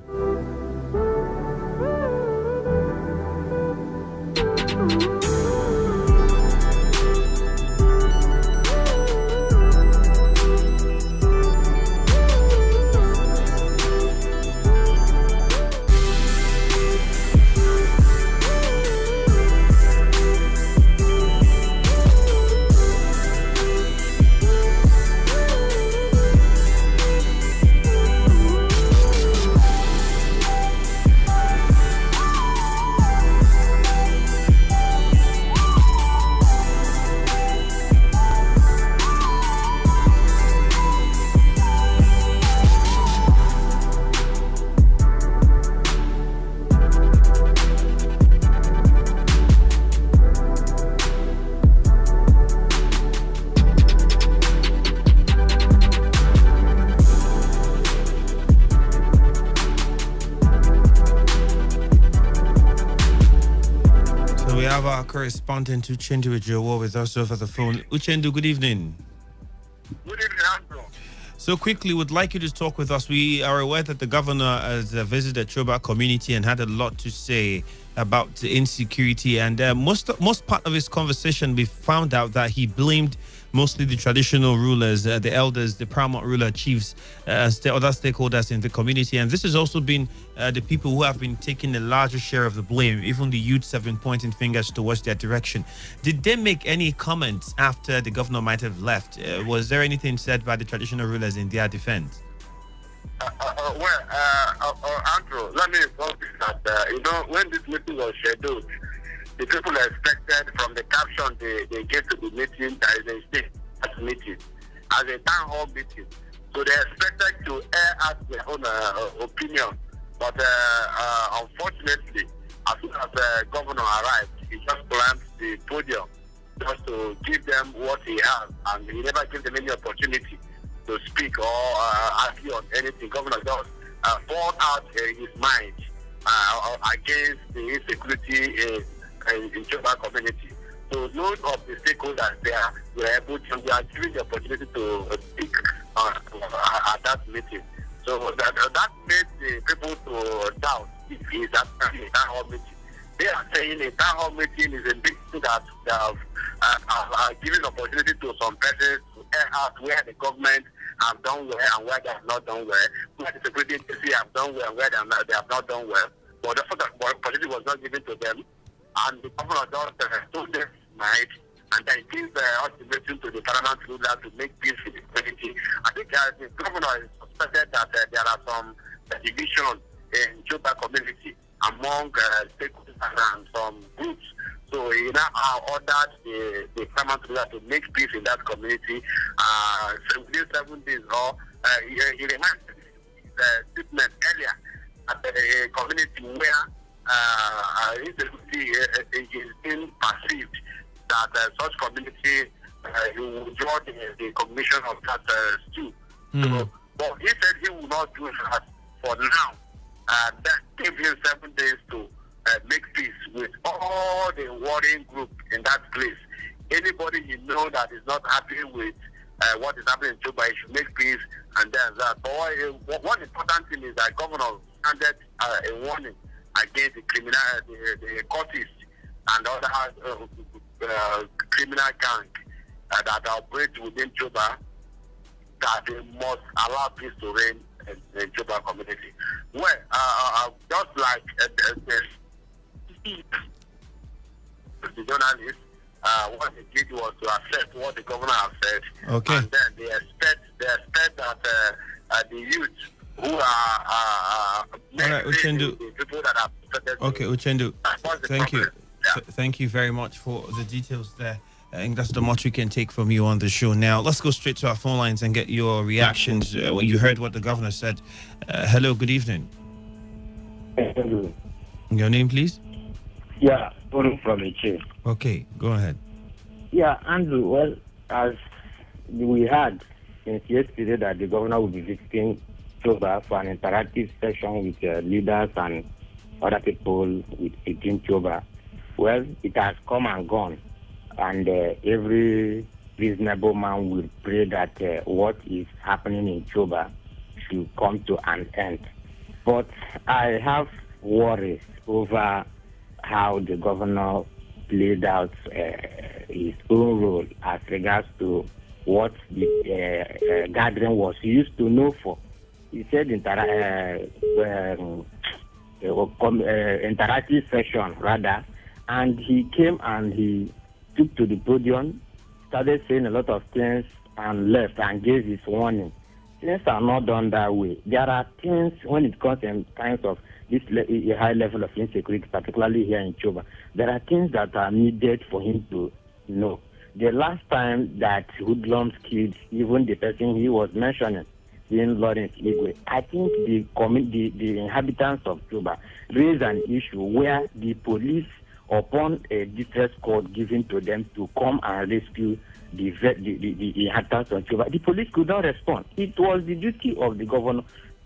correspondent Uchendu Ejowo with us over the phone. Uchendu, good evening. Good evening, Andrew. So quickly, would like you to talk with us. We are aware that the governor has visited Choba community and had a lot to say about insecurity. And most part of his conversation, we found out that he blamed mostly the traditional rulers, the elders, the paramount ruler, chiefs, the other stakeholders in the community. And this has also been the people who have been taking a larger share of the blame. Even the youths have been pointing fingers towards their direction. Did they make any comments after the governor might have left? Was there anything said by the traditional rulers in their defense? Andrew, let me inform you that, when this meeting was scheduled, the people expected from the caption they gave to the meeting that is a state meeting, as a town hall meeting. So they expected to air out their own opinion. But unfortunately, as soon as the governor arrived, he just climbed the podium just to give them what he has. And he never gave them any opportunity to speak or argue on anything. Governor just poured out his mind against the insecurity in Choba community. So none of the stakeholders there were able to, we are given the opportunity to speak at that meeting. So that made the people to doubt if he is actually a town hall meeting. They are saying a town hall meeting is a big thing that they have given opportunity to some persons to air out where the government have done well and where they have not done well, where the security agency have done well and where they have not done well. But the opportunity was not given to them. And the governor just told them tonight, and then gives the ultimatum to the paramount ruler to make peace in the community. I think the governor is suspected that there are some division in Choba community among stakeholders and some groups. So he now ordered the paramount ruler to make peace in that community. Within 7 days, he reminded the statement earlier at the community where insecurity is being perceived that such community will draw the commission of that stew. So, but he said he will not do that for now. That gave him 7 days to make peace with all the warring group in that place. Anybody you know that is not happy with what is happening in Juba, he should make peace and then that. But one important thing is that governor handed a warning against the the cultists and other criminal gang that operate within Juba, that they must allow peace to reign in Juba community. Well, just like the journalists, what they did was to accept what the governor has said, and then they expect that the youth who are Uchendu. the people that are Uchendu, thank you. Thank you very much for the details there. I think that's the much we can take from you on the show. Now, let's go straight to our phone lines and get your reactions when you heard what the governor said. Hello, good evening. Hello. Your name, please? Yeah, Tony from Eche. Okay, go ahead. Yeah, Andrew, well, as we had since yesterday that the governor will be visiting Choba for an interactive session with leaders and other people within Choba. Well, it has come and gone, and every reasonable man will pray that what is happening in Choba should come to an end. But I have worries over how the governor played out his own role as regards to what the gathering was used to know for. He said interactive session rather, and he came and he took to the podium, started saying a lot of things and left and gave his warning. Things are not done that way. There are things when it comes in times of this high level of insecurity, particularly here in Choba, there are things that are needed for him to know. The last time that hoodlums killed even the person he was mentioning, in Lawrence Igwe, I think the inhabitants of Choba raised an issue where the police, upon a distress call given to them to come and rescue the inhabitants of Choba, the police could not respond. It was the duty of the governor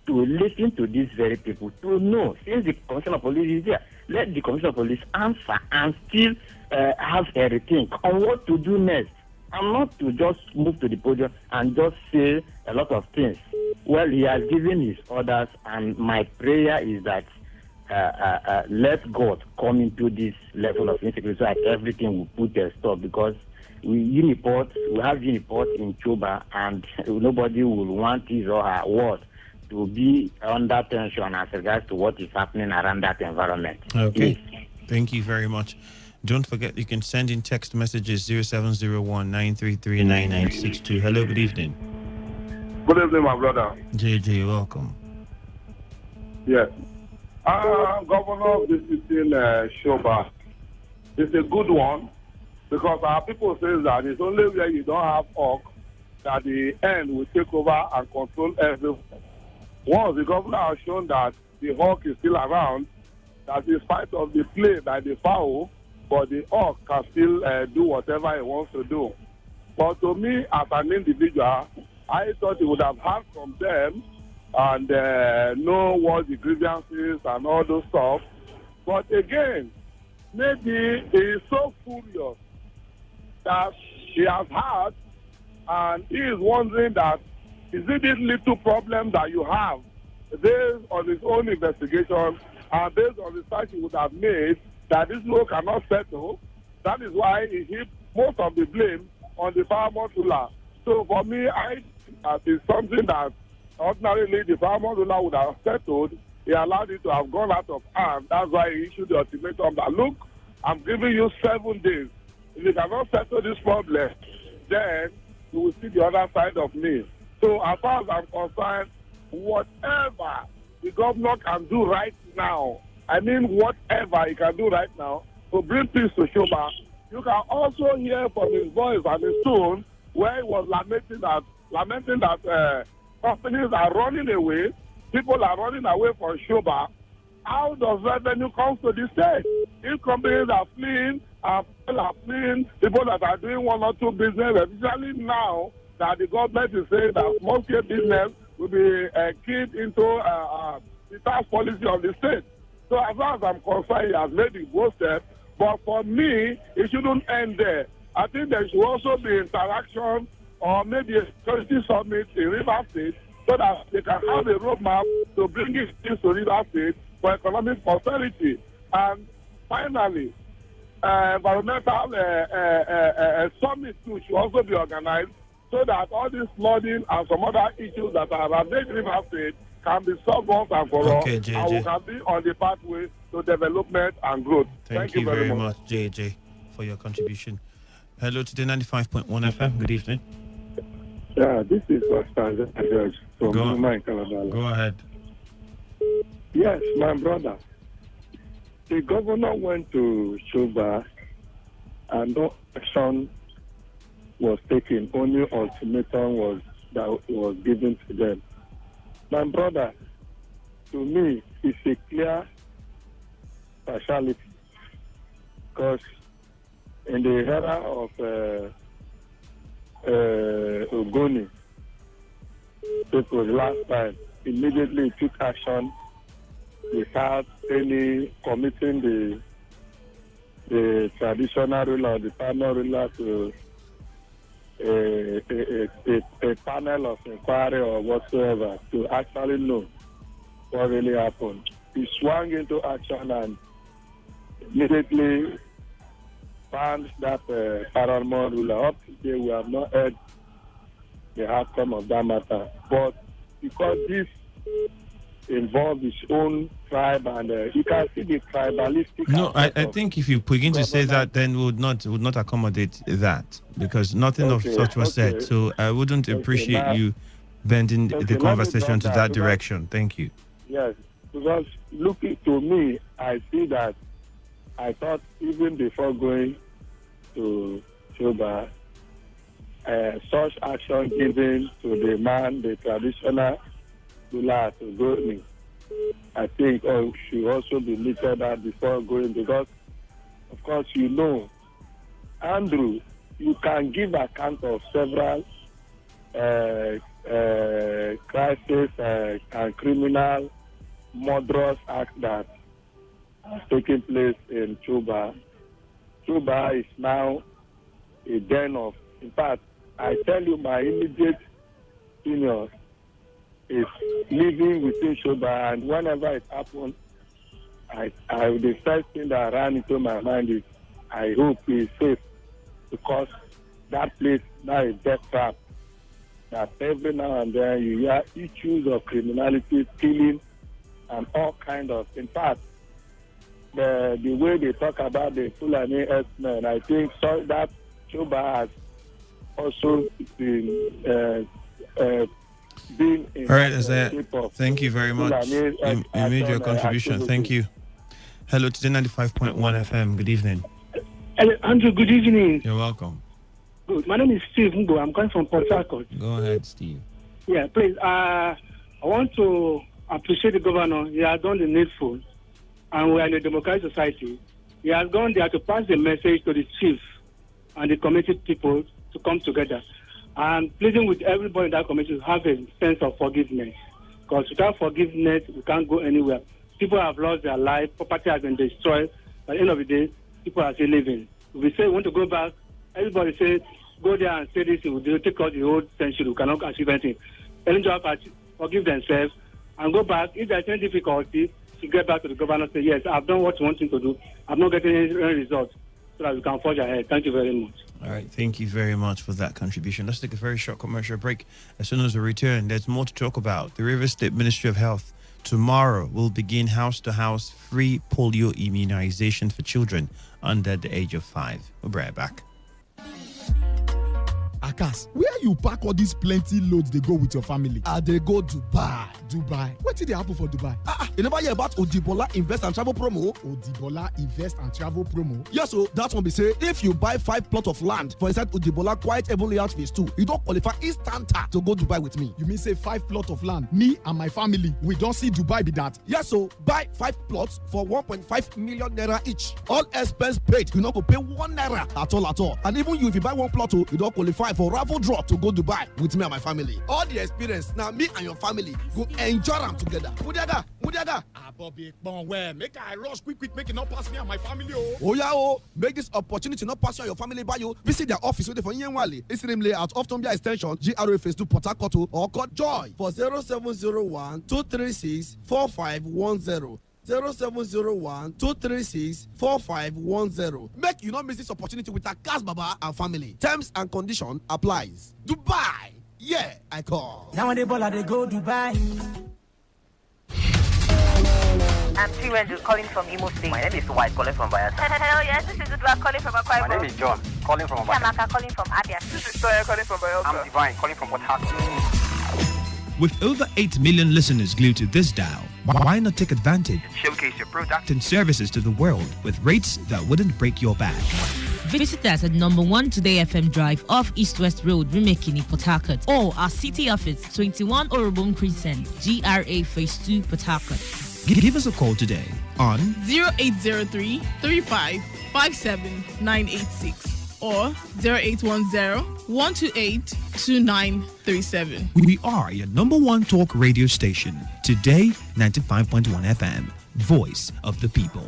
to listen to these very people, to know, since the commissioner of police is there, let the commissioner of police answer and still have a rethink on what to do next, and not to just move to the podium and just say a lot of things. Well, he has given his orders, and my prayer is that let God come into this level of insecurity so that everything will put a stop, because we have Uniport in Cuba, and nobody will want his or her word to be under tension as regards to what is happening around that environment. Okay. Yes. Thank you very much. Don't forget, you can send in text messages 0701-933-9962. Hello, good evening. Good evening, my brother. JJ, welcome. Yes. Governor visiting Shoba is a good one, because our people say that it's only where you don't have orc that the end will take over and control everything. Once the governor has shown that the hawk is still around, that in spite of the play by the fowl, but the hawk can still do whatever he wants to do. But to me, as an individual, I thought he would have heard from them and know what the grievances and all those stuff. But again, maybe he is so furious that he has heard, and he is wondering that, is it this little problem that you have, based on his own investigation and based on the research he would have made, that this law cannot settle? That is why he heaped most of the blame on the paramount ruler. So for me, I think that is something that ordinarily the paramount ruler would have settled. He allowed it to have gone out of hand. That's why he issued the ultimatum that, look, I'm giving you 7 days. If you cannot settle this problem, then you will see the other side of me. So as far as I'm concerned, whatever the governor can do right now, I mean whatever he can do right now to bring peace to Shoba, you can also hear from his voice and his tone where he was lamenting that companies are running away, people are running away from Shoba. How does revenue come to the state? If companies are fleeing, people are fleeing, people that are doing 1 or 2 business, especially now that the government is saying that small-scale business will be keyed into the tax policy of the state. So as far as I'm concerned, he has made the good step. But for me, it shouldn't end there. I think there should also be interaction, or maybe a security summit in River State, so that they can have a roadmap to bring it into River State for economic prosperity. And finally, environmental summit too should also be organized, so that all this flooding and some other issues that are ravaged River State can be solved once and for all, and we can be on the pathway to development and growth. Thank you very much, JJ, for your contribution. Hello, Today 95.1 FM. Good evening. Yeah, this is Pastor George from Mumbai, Calabala. Go ahead. Yes, my brother. The governor went to Shoba and no action was taken. Only ultimatum was given to them. My brother, to me, it's a clear partiality, because in the era of Ogoni, it was last time, immediately took action without any committing the traditional ruler or the panel ruler to a panel of inquiry or whatsoever to actually know what really happened. He swung into action and immediately found that paramount ruler. Up to today, we have not heard the outcome of that matter. But because this involves his own tribe, and you can see the tribalistic. No, I think if you begin to say that, then we would not accommodate that, because nothing of such was said. So I wouldn't appreciate you bending the conversation to that direction. Thank you. Yes, because looking to me, I see that I thought even before going to Shoba, such action given to the man, the traditional ruler to go in, I think should also be looked at before going, because, of course, Andrew, you can give account of several crisis and criminal murderous acts that have taken place in Cuba Shoba is now a den of. In fact, I tell you, my immediate senior is living within Shoba, and whenever it happens, the first thing that ran into my mind is, I hope he is safe, because that place now is death trap. That every now and then you hear issues of criminality, stealing, and all kind of. In fact, the way they talk about the Fulani herdsmen, I think so that Shoba has also been in. All right, Isaiah. Thank you very much. You made your contribution. Thank you. Hello, Today 95.1 FM. Good evening. Hello, Andrew. Good evening. You're welcome. Good. My name is Steve Ngo. I'm calling from Port Harcourt. Go ahead, Steve. Yeah, please. I want to appreciate the governor. He has done the needful, and we are in a democratic society. He has gone there to pass the message to the chief and the committee people to come together. I'm pleading with everybody in that committee to have a sense of forgiveness, because without forgiveness, we can't go anywhere. People have lost their life, property has been destroyed. At the end of the day, people are still living. If we say we want to go back, everybody says, go there and say this, it will take us the whole century, we cannot achieve anything. Any job, forgive themselves and go back. If there's any difficulty, to get back to the governor and say, yes, I've done what you want him to do. I'm not getting any results, so that we can forge ahead. Thank you very much. All right, thank you very much for that contribution. Let's take a very short commercial break. As soon as we return, there's more to talk about. The Rivers State Ministry of Health tomorrow will begin house-to-house free polio immunization for children under the age of 5. We'll be right back. Akas, where you pack all these plenty loads they go with your family? They go Dubai. What did they happen for Dubai? You never hear about Odibola Invest and Travel Promo? Odibola Invest and Travel Promo? Yes, so that one be say, if you buy 5 plots of land for inside Odibola Quiet Able Layout Phase 2, you don't qualify instanta to go Dubai with me. You mean say 5 plots of land, me and my family, we don't see Dubai be that? Yes, so buy 5 plots for 1.5 million naira each. All expense paid, you not go pay 1 naira at all. And even you, if you buy 1 plot, you don't qualify for raffle draw to go Dubai with me and my family. All the experience, now me and your family go enjoy them together. Mudiada. Bobby, make I rush quick, make it not pass me and my family. Oh yeah, make this opportunity not pass you and your family by you. Visit their office waiting for Yenwali. It's layout of Tombia Extension, GRA Phase 2 Port Harcourt, or call Joy for 0701 236 4510. 0701-236-4510. Make you not miss this opportunity with Akas Baba and family. Terms and condition applies. Dubai. Yeah, I call. Now when they ball, they go Dubai. I'm Chiwendu calling from Imo State. My name is White calling from Bayelsa. Hello, yes, this is Udwa calling from Akwa Ibom. My name is John calling from Bayelsa. Amaka calling from Abia. This is Toya calling from Bayelsa. I'm Divine calling from Port Harcourt. With over 8 million listeners glued to this dial, why not take advantage and showcase your product and services to the world with rates that wouldn't break your bank? Visit us at number 1 Today FM Drive off East West Road, Rumekini, Port Harcourt, or our city office, 21 Orobom Crescent, GRA Phase 2, Port Harcourt. Give us a call today on 0803 35 57 986 or 0810 128 2937. We are your number 1 talk radio station. Today 95.1 FM, voice of the people.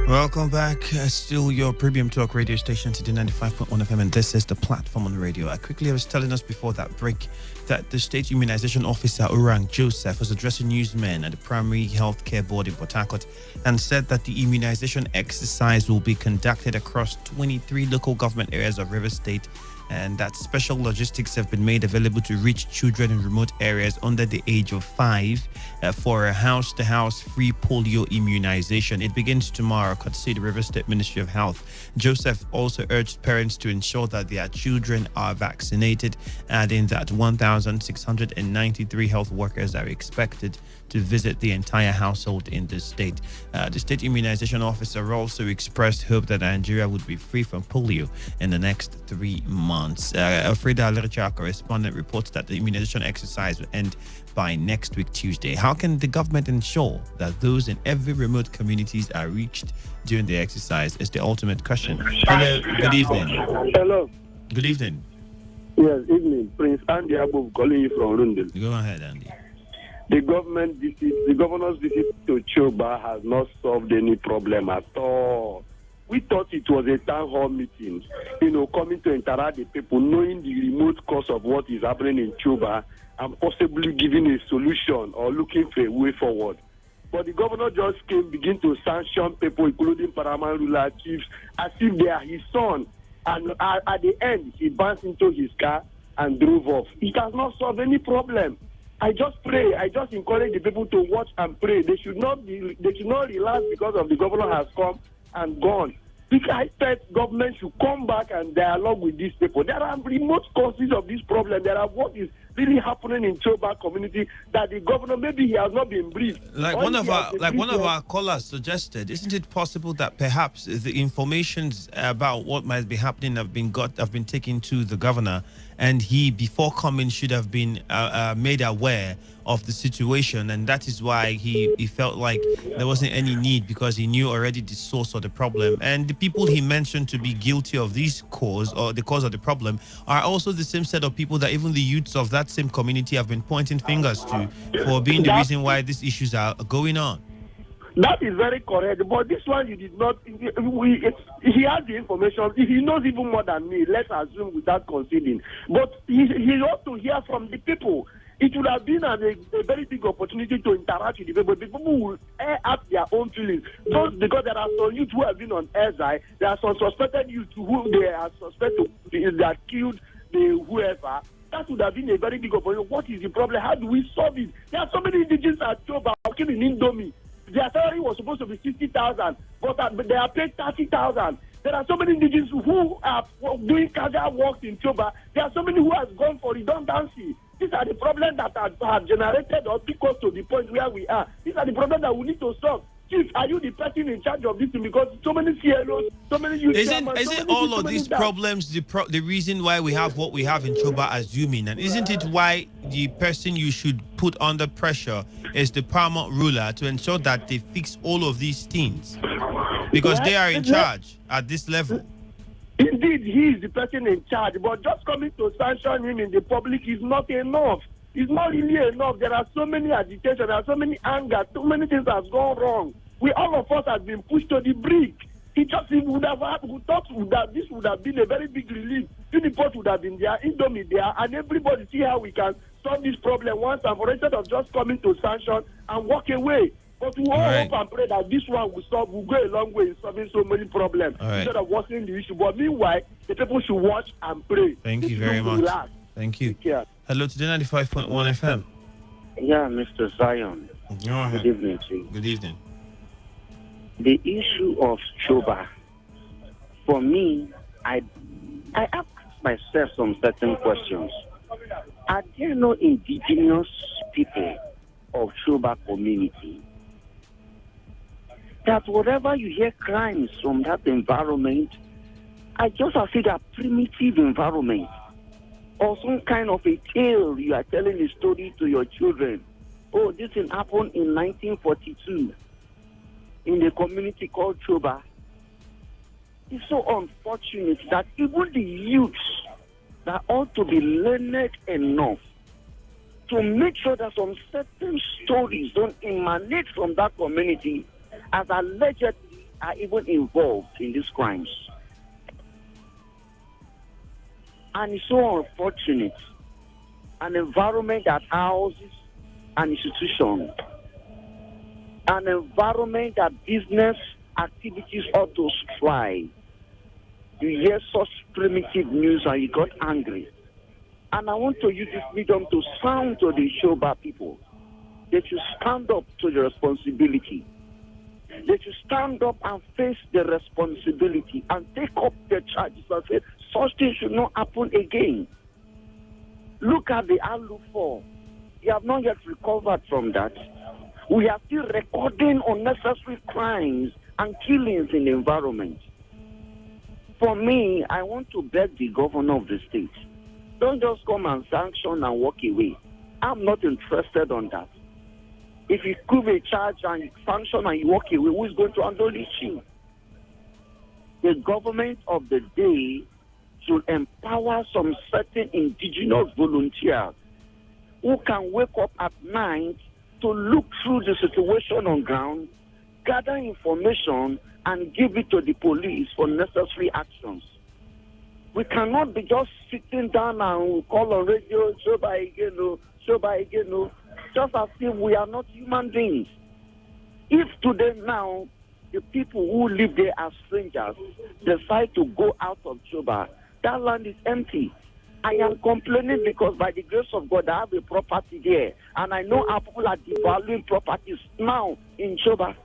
Welcome back. Still your premium talk radio station, Today 95.1 FM, and this is the platform on the radio. I was telling us before that break that the state immunization officer Orang Joseph was addressing newsmen at the Primary Healthcare Board in Port Harcourt and said that the immunization exercise will be conducted across 23 local government areas of Rivers State, and that special logistics have been made available to reach children in remote areas under the age of 5 for a house-to-house free polio immunization. It begins tomorrow, courtesy the Rivers State Ministry of Health. Joseph also urged parents to ensure that their children are vaccinated, adding that 1,693 health workers are expected to visit the entire household in the state. The state immunization officer also expressed hope that Nigeria would be free from polio in the next 3 months. Alfreda Alericha, correspondent, reports that the immunization exercise will end by next week, Tuesday. How can the government ensure that those in every remote communities are reached during the exercise is the ultimate question. Hello, good evening. Hello. Good evening. Yes, evening. Prince Andy Abu calling you from Rundle. Go ahead, Andy. The governor's visit to Choba has not solved any problem at all. We thought it was a town hall meeting, coming to interact with people, knowing the remote cause of what is happening in Choba and possibly giving a solution or looking for a way forward. But the governor just begin to sanction people, including paramount ruler chiefs, as if they are his son. And at the end, he bounced into his car and drove off. It has not solved any problem. I just encourage the people to watch and pray. They should not relax because of the governor has come and gone. Because I expect government should come back and dialogue with these people. There are remote causes of this problem. There are what is really happening in Choba community that the governor, maybe he has not been briefed. Like one of our callers suggested, isn't it possible that perhaps the informations about what might be happening have been taken to the governor, and he before coming should have been made aware of the situation, and that is why he felt like there wasn't any need because he knew already the source of the problem. And the people he mentioned to be guilty of this cause or the cause of the problem are also the same set of people that even the youths of that same community have been pointing fingers to for being the reason why these issues are going on. That is very correct, but this one you did not. He has the information. He knows even more than me. Let's assume without conceding. But he ought to hear from the people. It would have been a very big opportunity to interact with the people. The people will air out their own feelings. Just because there are some youth who have been on SI, there are some suspected youth who they are suspected that killed the whoever. That would have been a very big opportunity. What is the problem? How do we solve it? There are so many indigenous at Choba working in Indomie. Their salary was supposed to be 60,000, but they are paid 30,000. There are so many indigenous who are doing casual work in Choba. There are so many who have gone for redundancy. These are the problems that have generated or took us to the point where we are. These are the problems that we need to solve. Chief, are you the person in charge of this thing? Because so many CLOs, so many youth... Isn't all of these problems the reason why we have what we have in Choba assuming? And isn't it why the person you should put under pressure is the paramount ruler to ensure that they fix all of these things? Because they are in charge at this level. Indeed, he is the person in charge, but just coming to sanction him in the public is not enough. It's not really enough. There are so many agitation, there are so many anger, too many things have gone wrong. All of us have been pushed to the brink. We thought this would have been a very big relief. Uniport would have been there, Indomie there, and everybody see how we can solve this problem once and for instead of just coming to sanction and walk away. But we all hope and pray that this one will go a long way in solving so many problems instead of worsening the issue. But meanwhile, the people should watch and pray. Thank you very much. Thank you. Hello, Today 95.1 FM. Yeah, Mr. Zion. Good evening to you. Good evening. The issue of Choba, for me, I ask myself some certain questions. Are there no indigenous people of Choba community that whatever you hear crimes from that environment, I just see that primitive environment or some kind of a tale you are telling a story to your children. Oh, this thing happened in 1942 in the community called Choba. It's so unfortunate that even the youths that ought to be learned enough to make sure that some certain stories don't emanate from that community as allegedly are even involved in these crimes. And it's so unfortunate. An environment that houses an institution, an environment that business activities ought to thrive. You hear such primitive news and you got angry. And I want to use this medium to sound to the Choba people. They should stand up to the responsibility. They should stand up and face the responsibility and take up the charges and say, such things should not happen again. Look at the Alu 4. We have not yet recovered from that. We are still recording unnecessary crimes and killings in the environment. For me, I want to beg the governor of the state, don't just come and sanction and walk away. I'm not interested on that. If you prove a charge and you sanction and you walk away, who is going to handle this issue? The government of the day should empower some certain indigenous volunteers who can wake up at night to look through the situation on ground, gather information, and give it to the police for necessary actions. We cannot be just sitting down and call on radio, show by again, just as if we are not human beings. If today now, the people who live there as strangers decide to go out of Choba, that land is empty. I am complaining because by the grace of God, I have a property there. And I know how people are devaluing properties now in Choba.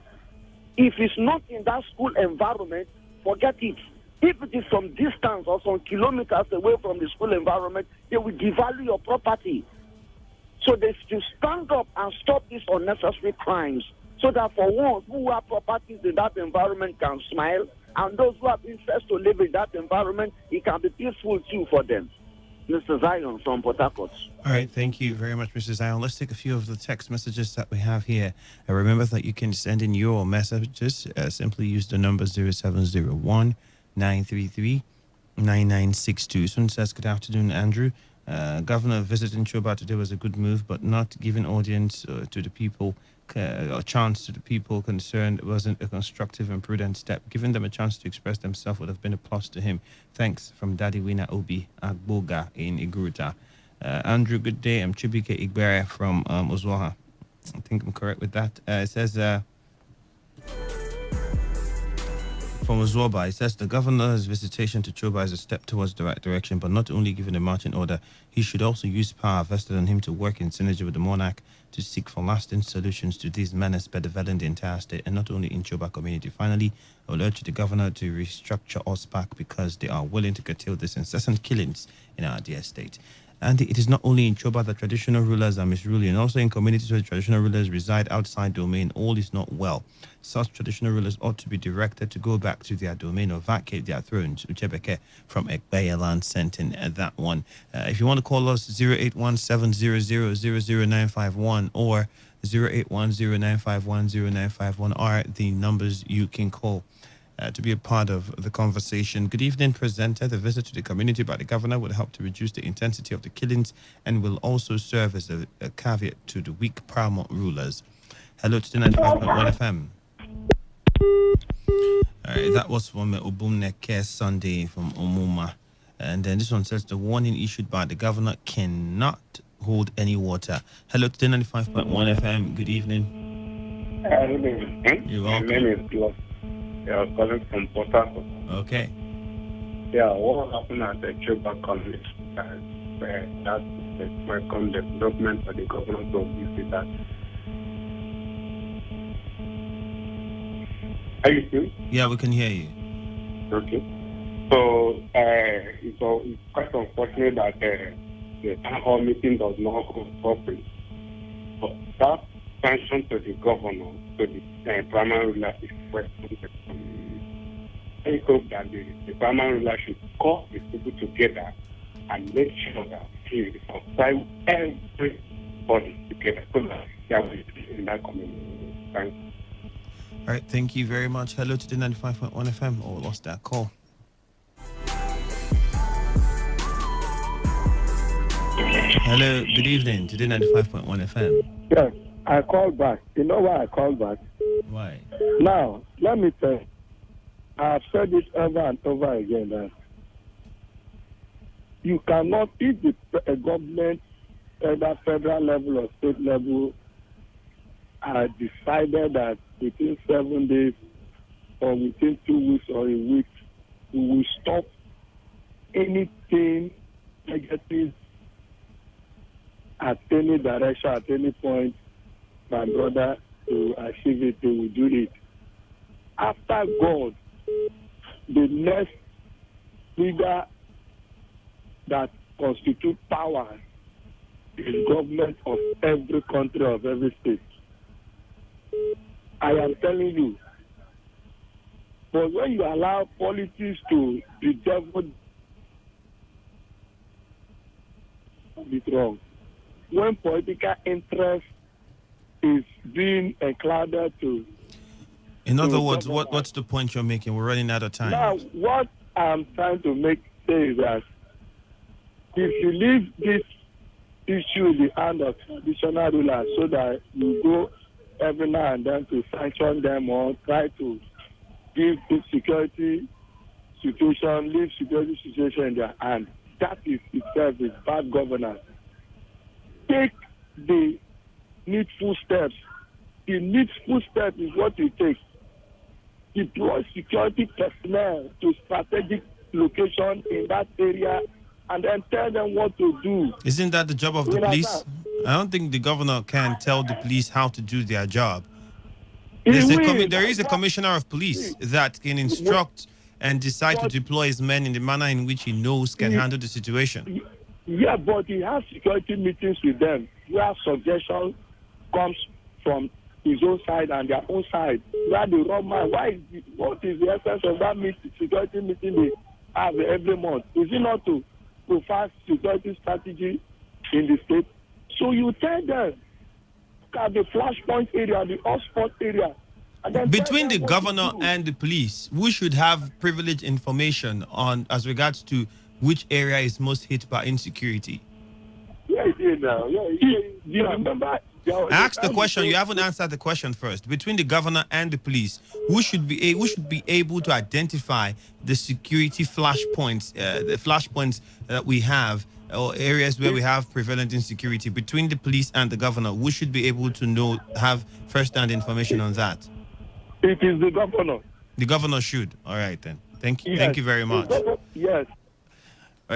If it's not in that school environment, forget it. If it is from distance or some kilometers away from the school environment, they will devalue your property. So they should stand up and stop these unnecessary crimes so that for ones who have properties in that environment can smile, and those who have interest to live in that environment, it can be peaceful too for them. Mr. Zion from Port Harcourt. All right, thank you very much, Mr. Zion. Let's take a few of the text messages that we have here. And remember that you can send in your messages. Simply use the number 0701 933 9962. Someone says, good afternoon, Andrew. Governor visiting Choba today was a good move, but not giving audience to the people, a chance to the people concerned wasn't a constructive and prudent step. Giving them a chance to express themselves would have been a plus to him. Thanks from Daddy Wina Obi Agboga in Iguruta. Andrew, good day. I'm Chibike Igbere from Ozwaha. I think I'm correct with that. It says... From Azwoba, it says the governor's visitation to Choba is a step towards the right direction, but not only given a marching order, he should also use power vested on him to work in synergy with the monarch to seek for lasting solutions to these menace bedeviling the entire state and not only in Choba community. Finally, I will urge the governor to restructure OSPAC because they are willing to curtail these incessant killings in our dear state. And it is not only in Choba that traditional rulers are misruling, also in communities where traditional rulers reside outside domain, all is not well. Such traditional rulers ought to be directed to go back to their domain or vacate their thrones. Uchebeke from Ekbaya land sent in that one. If you want to call us, 08170000951 or 08109510951 are the numbers you can call to be a part of the conversation. Good evening, presenter. The visit to the community by the governor will help to reduce the intensity of the killings and will also serve as a caveat to the weak paramount rulers. Hello to 95.1 FM. All right, that was from Obumneke Sunday from Omuma. And then this one says the warning issued by the governor cannot hold any water. Hello to 95.1 FM. Good evening. Good evening. You're welcome. My name is Gloss. I was calling from Port Harcourt. Okay. Yeah, what happened at the Choba College? That's the welcome development for the government to visit that. Are you still? Yeah, we can hear you. Okay. So it's quite unfortunate that the town hall meeting does not go properly. But that sanction to the governor, to the primary ruler, is questioned. I hope that the primary ruler should call the people together and make sure that he reconcile everybody together so that there will be in that community. Thanks. All right, thank you very much. Hello to the 95.1 FM. Oh, lost that call. Hello, good evening to the 95.1 FM. Yes, I called back. You know why I called back? Why? Now, let me tell you. I've said this over and over again that you cannot, if the government, either federal level or state level, decided that within 7 days or within 2 weeks or a week, we will stop anything negative at any direction, at any point, my brother, to achieve it, they will do it. After God, the next leader that constitutes power is government of every country, of every state. I am telling you. But when you allow politics to be devil, it's wrong. When political interest is being clouded to... In other words, what's the point you're making? We're running out of time. Now, what I'm trying to make say is that if you leave this issue in the hand of traditional rulers so that you go every now and then to sanction them or try to give the security situation, leave security situation in their hand, that is itself is bad governance. Take the needful steps. The needful step is what you take. Deploy security personnel to strategic location in that area and then tell them what to do. Isn't that the job of the police? I don't think the governor can tell the police how to do their job. There is a commissioner of police that can instruct and decide to deploy his men in the manner in which he knows can handle the situation. Yeah, but he has security meetings with them where suggestion comes from his own side and their own side. Where the wrong man, what is the essence of that security meeting they have every month? Is it not to provide security strategy in the state? So you tell them at the flashpoint area, the hotspot area. And then between the governor and the police, we should have privileged information on as regards to which area is most hit by insecurity. Yeah, it is now. You remember? Ask the question. You haven't answered the question first. Between the governor and the police, we should be able to identify the security flashpoints, the flashpoints that we have, or areas where we have prevalent insecurity. Between the police and the governor, we should be able to have first-hand information on that. It is the governor. The governor should. All right then. Thank you. Yes. Thank you very much. Yes.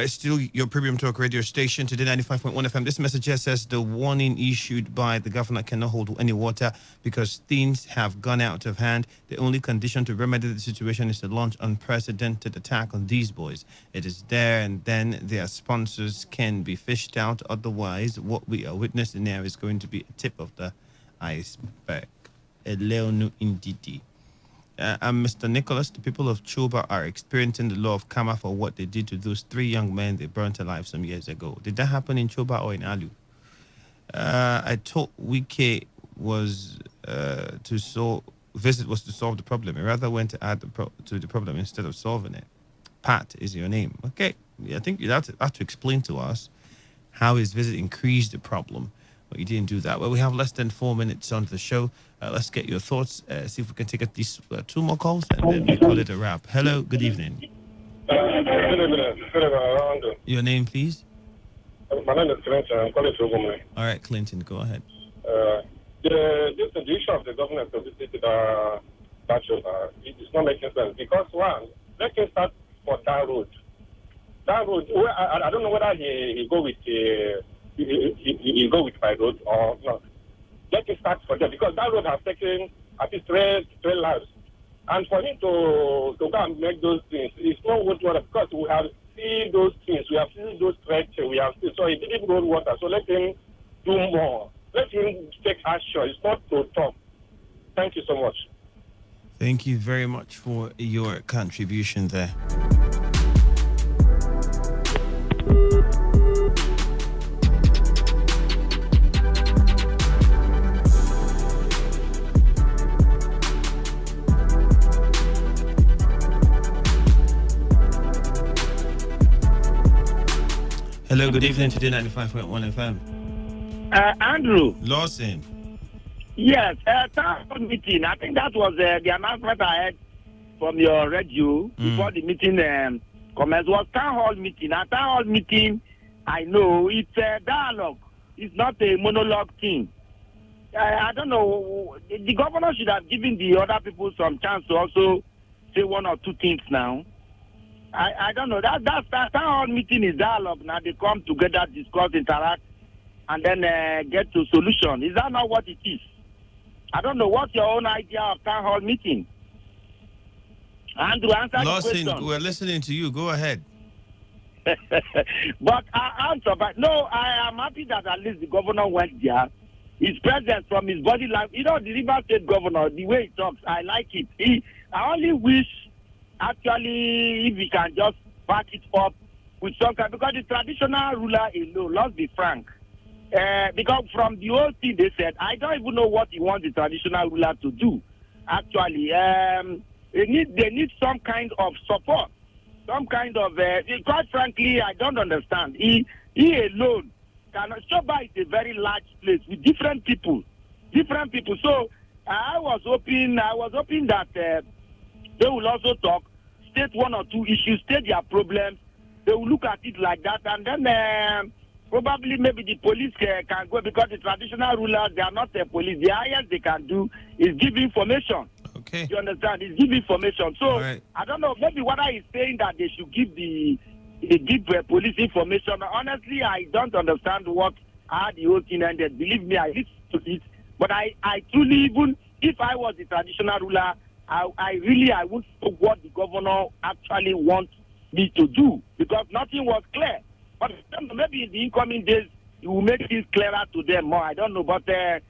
Still your premium talk radio station, Today 95.1 FM. This message here says the warning issued by the governor cannot hold any water because things have gone out of hand. The only condition to remedy the situation is to launch unprecedented attack on these boys. It is there and then their sponsors can be fished out. Otherwise, what we are witnessing now is going to be a tip of the iceberg. Eleonu Indidi. And Mr. Nicholas, the people of Choba are experiencing the law of karma for what they did to those 3 young men they burnt alive some years ago. Did that happen in Choba or in Alu? I thought Wike was to solve the problem. He rather went to add to the problem instead of solving it. Pat is your name. Okay, I think you have to explain to us how his visit increased the problem. But you didn't do that. Well, we have less than 4 minutes on the show. Let's get your thoughts. See if we can take at least 2 more calls and then we call it a wrap. Hello, good evening. Your name, please? My name is Clinton. I'm calling from Ogumai. All right, Clinton, go ahead. The issue of the government of the city it is not making sense because, one, let him start for that road. That road, I don't know whether he go with he go with my road or not. Let him start for that because that road has taken at least three lives. And for him to go and make those things, it's not worthwhile because we have seen those things, we have seen those threats, we have seen, so he didn't roll water. So let him do more. Let him take action. It's not to talk. Thank you so much. Thank you very much for your contribution there. Hello, good evening to Today 95.1 FM. Andrew. Lawson. Yes, town hall meeting. I think that was the announcement I heard from your radio before the meeting commenced. Was town hall meeting. A town hall meeting, I know, it's a dialogue. It's not a monologue thing. I don't know. The governor should have given the other people some chance to also say 1 or 2 things now. I don't know. That town hall meeting is dialogue. Now they come together, discuss, interact, and then get to solution. Is that not what it is? I don't know. What's your own idea of town hall meeting? Andrew, answer Lawson, the question. we're listening to you. Go ahead. But I answer. But no, I am happy that at least the governor went there. His presence from his body language. You know, the River State governor, the way he talks, I like it. I only wish, actually, if we can just back it up with some kind, because the traditional ruler alone, let's be frank, because from the whole thing they said, I don't even know what he wants the traditional ruler to do. Actually, they need some kind of support some kind of, quite frankly, I don't understand. He alone cannot. Shoba is a very large place with different people. So I was hoping that they will also talk, state one or two issues, state their problems. They will look at it like that, and then probably maybe the police can go, because the traditional rulers, they are not the police. The highest they can do is give information. Okay. You understand? It's give information. So right. I don't know, maybe whether he's saying that they should give police information. Honestly, I don't understand how the whole thing ended. Believe me, I listened to it. But I truly, even if I was the traditional ruler, I would know what the governor actually wants me to do, because nothing was clear. But maybe in the incoming days, it will make things clearer to them more. I don't know, but that's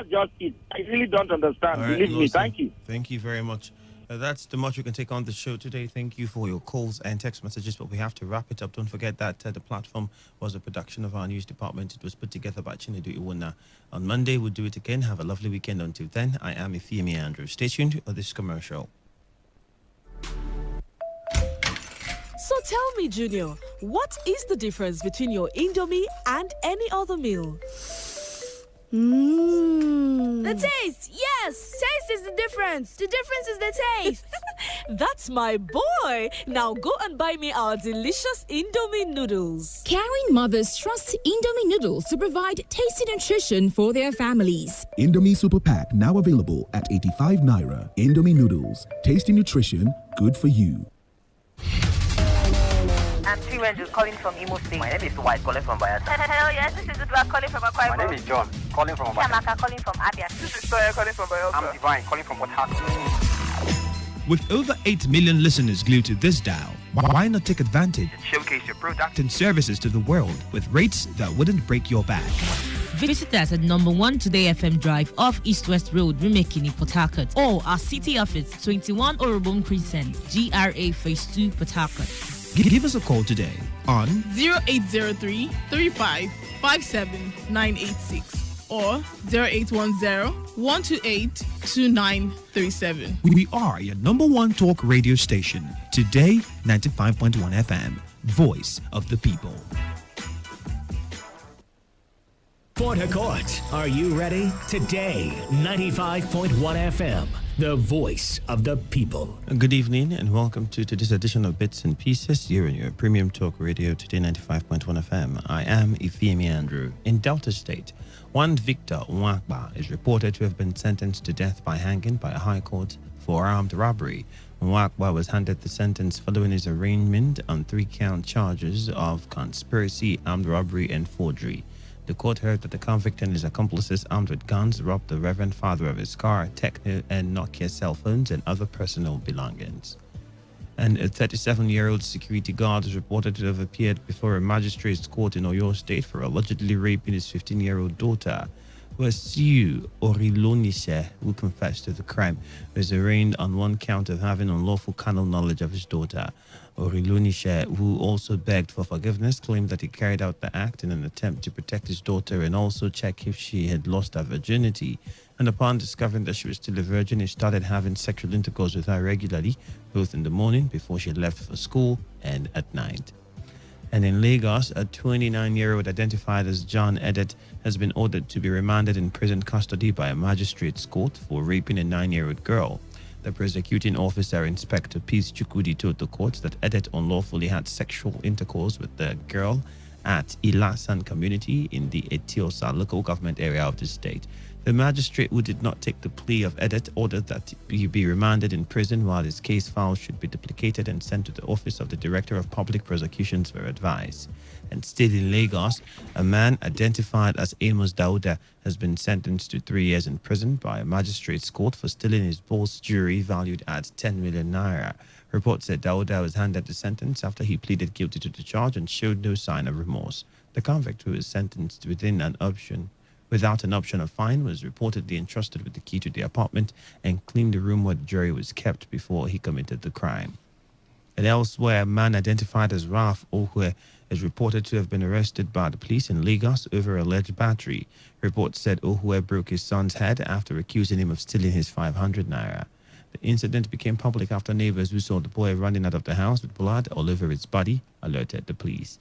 just it. I really don't understand. Right, Believe me. Thank you. Thank you very much. That's the much we can take on the show today. Thank you for your calls and text messages, but we have to wrap it up. Don't forget that the platform was a production of our news department. It was put together by Chinedu Iwuna. On Monday, we'll do it again. Have a lovely weekend. Until then, I am Ifeami Andrew. Stay tuned for this commercial. So tell me, Junior, what is the difference between your Indomie and any other meal? The taste, yes! Taste is the difference. The difference is the taste. That's my boy. Now go and buy me our delicious Indomie noodles. Caring mothers trust Indomie noodles to provide tasty nutrition for their families. Indomie Super Pack now available at 85 Naira. Indomie noodles, tasty nutrition, good for you. I'm Chiwendu calling from Imo State. My name is White, calling from Bayelsa. Hello, yes, this is Udwa calling from Akwa Ibom. My name is John, calling from Bayelsa. Shamaka calling from Abia. This is Toya calling from Bayelsa. I'm Divine, calling from Port Harcourt. With over 8 million listeners glued to this dial, why not take advantage and showcase your product and services to the world with rates that wouldn't break your bank? Visit us at number 1 Today FM Drive off East West Road, Rumekini, Port Harcourt, or our city office, 21 Orobom Crescent, GRA Phase 2, Port Harcourt. Give us a call today on 0803 35 57 986 or 0810 128 2937. We are your number 1 talk radio station. Today, 95.1 FM, voice of the people. Port Harcourt, are you ready? Today, 95.1 FM, the voice of the people. Good evening and welcome to this edition of Bits and Pieces here on your premium talk radio, Today 95.1 FM. I am Ifeami Andrew. In Delta State, one Victor Nwakba is reported to have been sentenced to death by hanging by a high court for armed robbery. Nwakba was handed the sentence following his arraignment on 3-count charges of conspiracy, armed robbery, and forgery. The court heard that the convict and his accomplices armed with guns robbed the Reverend Father of his car, Techno and Nokia cell phones, and other personal belongings. And a 37-year-old security guard is reported to have appeared before a magistrate's court in Oyo State for allegedly raping his 15-year-old daughter. Wasiu Orilonise, who confessed to the crime, was arraigned on 1 count of having unlawful carnal knowledge of his daughter. Orilonise, who also begged for forgiveness, claimed that he carried out the act in an attempt to protect his daughter and also check if she had lost her virginity. And upon discovering that she was still a virgin, he started having sexual intercourse with her regularly, both in the morning before she left for school and at night. And in Lagos, a 29-year-old identified as John Edet has been ordered to be remanded in prison custody by a magistrate's court for raping a 9-year-old girl. The prosecuting officer, Inspector Peace Chukudi, told the court that Edet unlawfully had sexual intercourse with the girl at Ilasan community in the Etiosa local government area of the state. The magistrate, who did not take the plea of Edet, ordered that he be remanded in prison while his case file should be duplicated and sent to the office of the Director of Public Prosecutions for advice. And still in Lagos, a man identified as Amos Dauda has been sentenced to 3 years in prison by a magistrate's court for stealing his boss jewelry valued at 10 million naira. Reports said Dauda was handed the sentence after he pleaded guilty to the charge and showed no sign of remorse. The convict, who was sentenced without an option of fine, was reportedly entrusted with the key to the apartment and cleaned the room where the jury was kept before he committed the crime. And elsewhere, a man identified as Ralph Ohwe is reported to have been arrested by the police in Lagos over alleged battery. Reports said Ohwe broke his son's head after accusing him of stealing his 500 naira. The incident became public after neighbors who saw the boy running out of the house with blood all over his body alerted the police.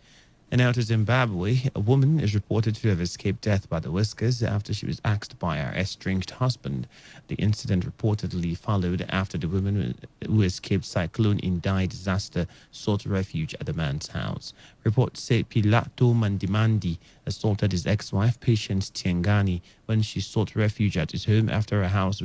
And now to Zimbabwe, a woman is reported to have escaped death by the whiskers after she was axed by her estranged husband. The incident reportedly followed after the woman who escaped cyclone Indai disaster sought refuge at the man's house. Reports say Pilato Mandimandi assaulted his ex-wife, Patience Tiangani, when she sought refuge at his home after her house was